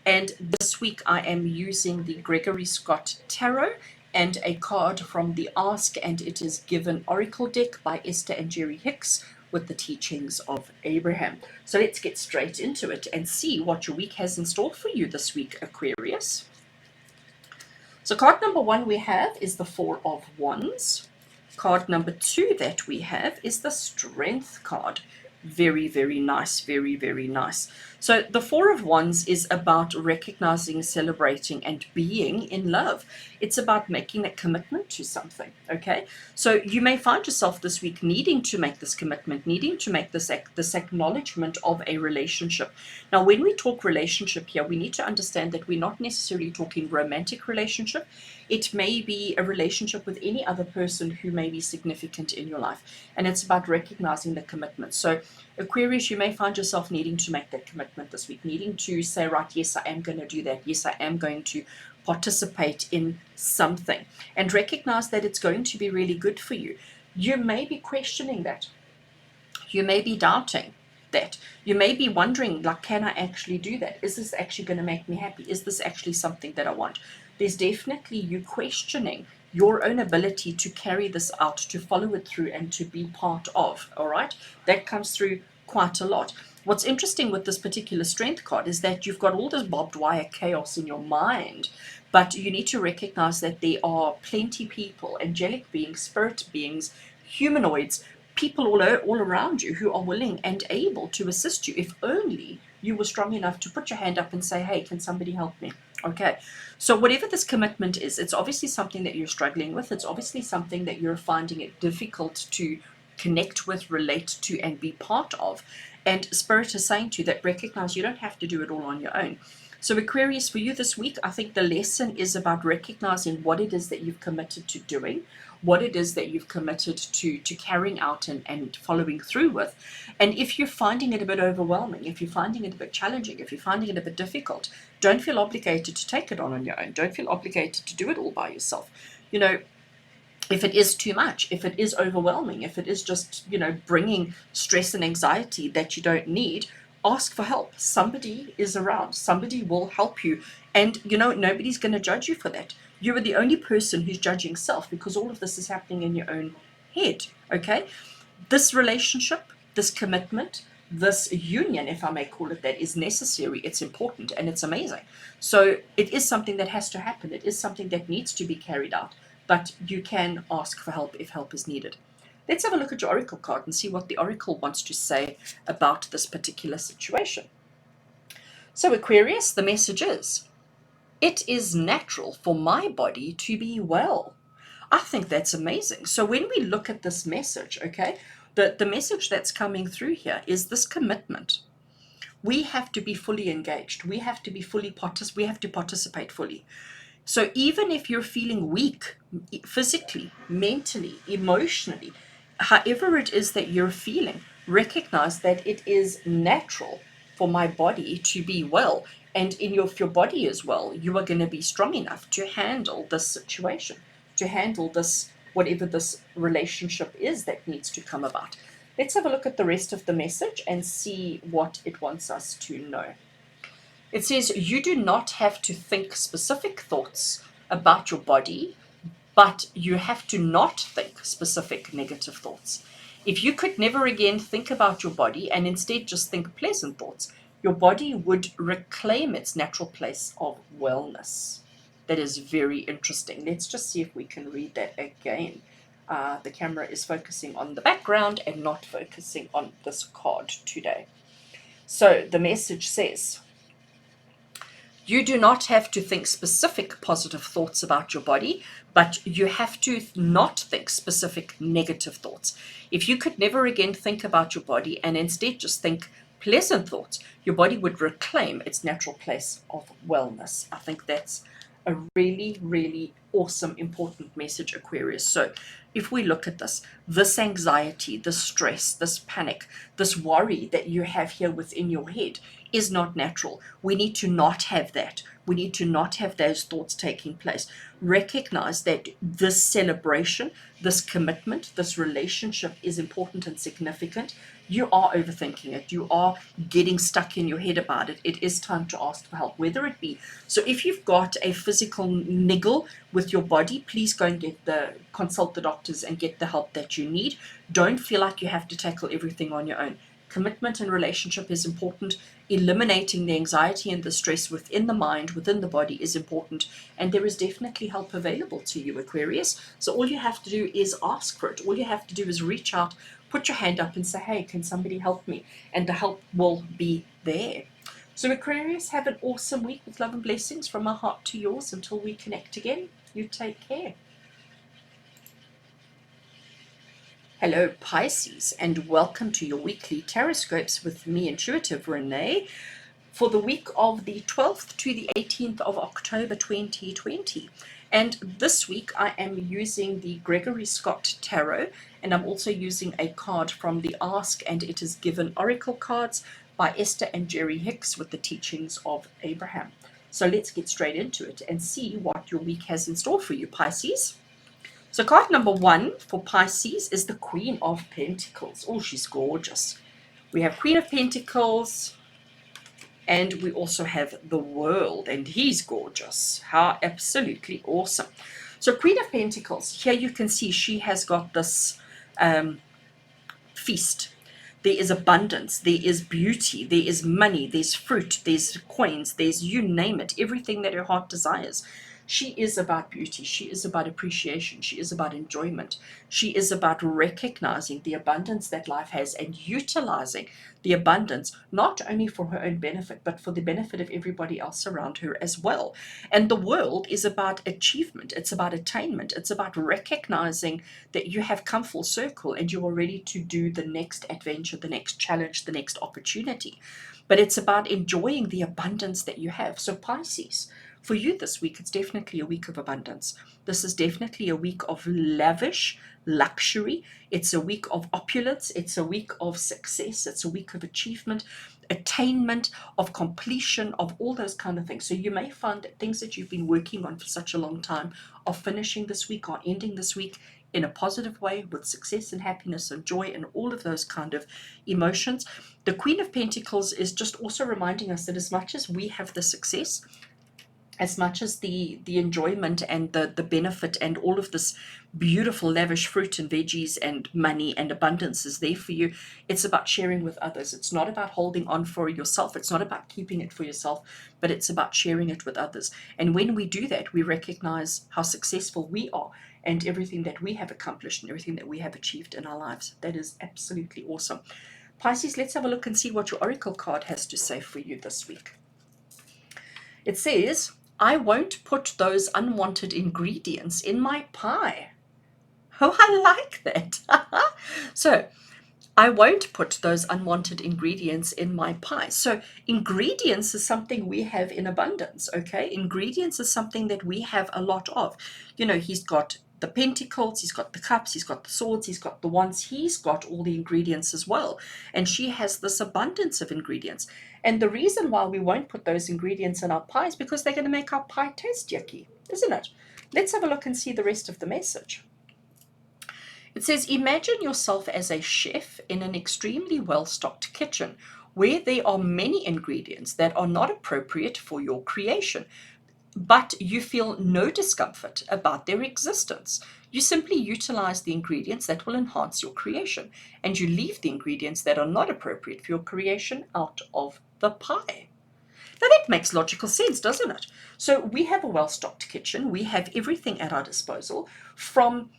Speaker 1: and this week I am using the Gregory Scott Tarot and a card from the Ask and It Is Given Oracle deck by Esther and Jerry Hicks with the teachings of Abraham. So let's get straight into it and see what your week has in store for you this week, Aquarius. So card number 1 we have is the Four of Wands. Card number 2 that we have is the Strength card. Very, very nice. Very, very nice. So the Four of Wands is about recognizing, celebrating, and being in love. It's about making a commitment to something, okay? So you may find yourself this week needing to make this commitment, needing to make this acknowledgement of a relationship. Now, when we talk relationship here, we need to understand that we're not necessarily talking romantic relationship. It may be a relationship with any other person who may be significant in your life. And it's about recognizing the commitment. So Aquarius, you may find yourself needing to make that commitment this week, needing to say, right, yes, I am going to do that. Yes, I am going to participate in something, and recognize that it's going to be really good for you. You may be questioning that. You may be doubting that. You may be wondering, like, can I actually do that? Is this actually going to make me happy? Is this actually something that I want? There's definitely you questioning your own ability to carry this out, to follow it through, and to be part of, all right? That comes through quite a lot. What's interesting with this particular Strength card is that you've got all this barbed wire chaos in your mind, but you need to recognize that there are plenty people, angelic beings, spirit beings, humanoids, people all around you who are willing and able to assist you if only you were strong enough to put your hand up and say, hey, can somebody help me? Okay, so whatever this commitment is, it's obviously something that you're struggling with. It's obviously something that you're finding it difficult to connect with, relate to, and be part of. And Spirit is saying to you that recognize you don't have to do it all on your own. So Aquarius, for you this week, I think the lesson is about recognizing what it is that you've committed to doing, what it is that you've committed to carrying out and following through with. And if you're finding it a bit overwhelming, if you're finding it a bit challenging, if you're finding it a bit difficult, don't feel obligated to take it on your own. Don't feel obligated to do it all by yourself. You know, if it is too much, if it is overwhelming, if it is just, bringing stress and anxiety that you don't need, ask for help. Somebody is around. Somebody will help you. And, nobody's going to judge you for that. You are the only person who's judging self, because all of this is happening in your own head, okay? This relationship, this commitment, this union, if I may call it that, is necessary, it's important, and it's amazing. So it is something that has to happen. It is something that needs to be carried out, but you can ask for help if help is needed. Let's have a look at your oracle card and see what the oracle wants to say about this particular situation. So Aquarius, the message is, it is natural for my body to be well. I think that's amazing. So when we look at this message, okay, the message that's coming through here is this commitment. We have to be fully engaged. We have to be we have to participate fully. So even if you're feeling weak physically, mentally, emotionally, however it is that you're feeling, recognize that it is natural for my body to be well. And if your body is well, you are going to be strong enough to handle this situation, to handle this, whatever this relationship is that needs to come about. Let's have a look at the rest of the message and see what it wants us to know. It says, you do not have to think specific thoughts about your body, but you have to not think specific negative thoughts. If you could never again think about your body and instead just think pleasant thoughts, your body would reclaim its natural place of wellness. That is very interesting. Let's just see if we can read that again. The camera is focusing on the background and not focusing on this card today. So the message says, you do not have to think specific positive thoughts about your body, but you have to not think specific negative thoughts. If you could never again think about your body and instead just think pleasant thoughts, your body would reclaim its natural place of wellness. I think that's a really, really awesome, important message, Aquarius. So if we look at this anxiety, this stress, this panic, this worry that you have here within your head is not natural. We need to not have that. We need to not have those thoughts taking place. Recognize that this celebration, this commitment, this relationship is important and significant. You are overthinking it. You are getting stuck in your head about it. It is time to ask for help, whether it be. So if you've got a physical niggle with your body, please go and consult the doctors and get the help that you need. Don't feel like you have to tackle everything on your own. Commitment and relationship is important. Eliminating the anxiety and the stress within the mind, within the body is important. And there is definitely help available to you, Aquarius. So all you have to do is ask for it. All you have to do is reach out, put your hand up and say, hey, can somebody help me? And the help will be there. So Aquarius, have an awesome week with love and blessings from my heart to yours. Until we connect again, you take care. Hello Pisces, and welcome to your weekly TarotScopes with me, intuitive Rene, for the week of the 12th to the 18th of October 2020. And this week I am using the Gregory Scott Tarot, and I'm also using a card from the Ask and It Is Given Oracle cards by Esther and Jerry Hicks with the teachings of Abraham. So let's get straight into it and see what your week has in store for you, Pisces. So card number 1 for Pisces is the Queen of Pentacles. Oh, she's gorgeous. We have Queen of Pentacles, and we also have the World, and he's gorgeous. How absolutely awesome. So Queen of Pentacles, here you can see she has got this feast. There is abundance, there is beauty, there is money, there's fruit, there's coins, there's you name it, everything that her heart desires. She is about beauty. She is about appreciation. She is about enjoyment. She is about recognizing the abundance that life has and utilizing the abundance, not only for her own benefit, but for the benefit of everybody else around her as well. And the World is about achievement. It's about attainment. It's about recognizing that you have come full circle and you are ready to do the next adventure, the next challenge, the next opportunity. But it's about enjoying the abundance that you have. So Pisces, for you this week, it's definitely a week of abundance. This is definitely a week of lavish luxury. It's a week of opulence. It's a week of success. It's a week of achievement, attainment, of completion, of all those kind of things. So you may find that things that you've been working on for such a long time are finishing this week, are ending this week in a positive way with success and happiness and joy and all of those kind of emotions. The Queen of Pentacles is just also reminding us that as much as we have the success, as much as the enjoyment and the benefit and all of this beautiful lavish fruit and veggies and money and abundance is there for you, it's about sharing with others. It's not about holding on for yourself. It's not about keeping it for yourself, but it's about sharing it with others. And when we do that, we recognize how successful we are and everything that we have accomplished and everything that we have achieved in our lives. That is absolutely awesome. Pisces, let's have a look and see what your oracle card has to say for you this week. It says, I won't put those unwanted ingredients in my pie. Oh, I like that. So, I won't put those unwanted ingredients in my pie. So, ingredients is something we have in abundance, okay? Ingredients is something that we have a lot of. You know, he's got the pentacles, he's got the cups, he's got the swords, he's got the wands, he's got all the ingredients as well. And she has this abundance of ingredients. And the reason why we won't put those ingredients in our pie is because they're going to make our pie taste yucky, isn't it? Let's have a look and see the rest of the message. It says, imagine yourself as a chef in an extremely well-stocked kitchen where there are many ingredients that are not appropriate for your creation, but you feel no discomfort about their existence. You simply utilize the ingredients that will enhance your creation, and you leave the ingredients that are not appropriate for your creation out of the pie. Now that makes logical sense, doesn't it? So we have a well-stocked kitchen. We have everything at our disposal, from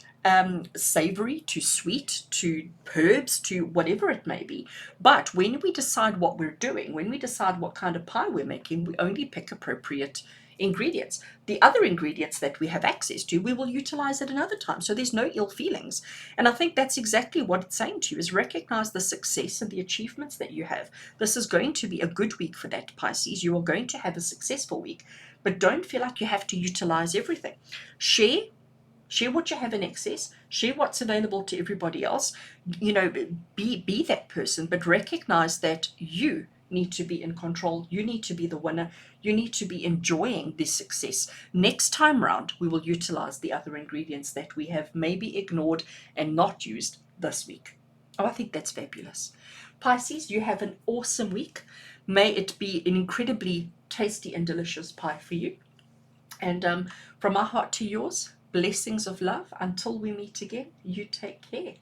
Speaker 1: savory to sweet to herbs to whatever it may be. But when we decide what we're doing, when we decide what kind of pie we're making, we only pick appropriate ingredients. The other ingredients that we have access to, we will utilize at another time. So there's no ill feelings. And I think that's exactly what it's saying to you, is recognize the success and the achievements that you have. This is going to be a good week for that, Pisces. You are going to have a successful week, but don't feel like you have to utilize everything. Share what you have in excess, share what's available to everybody else. You know, be that person, but recognize that you need to be in control. You need to be the winner. You need to be enjoying this success. Next time round, we will utilize the other ingredients that we have maybe ignored and not used this week. Oh, I think that's fabulous. Pisces, you have an awesome week. May it be an incredibly tasty and delicious pie for you. And from my heart to yours, blessings of love. Until we meet again, you take care.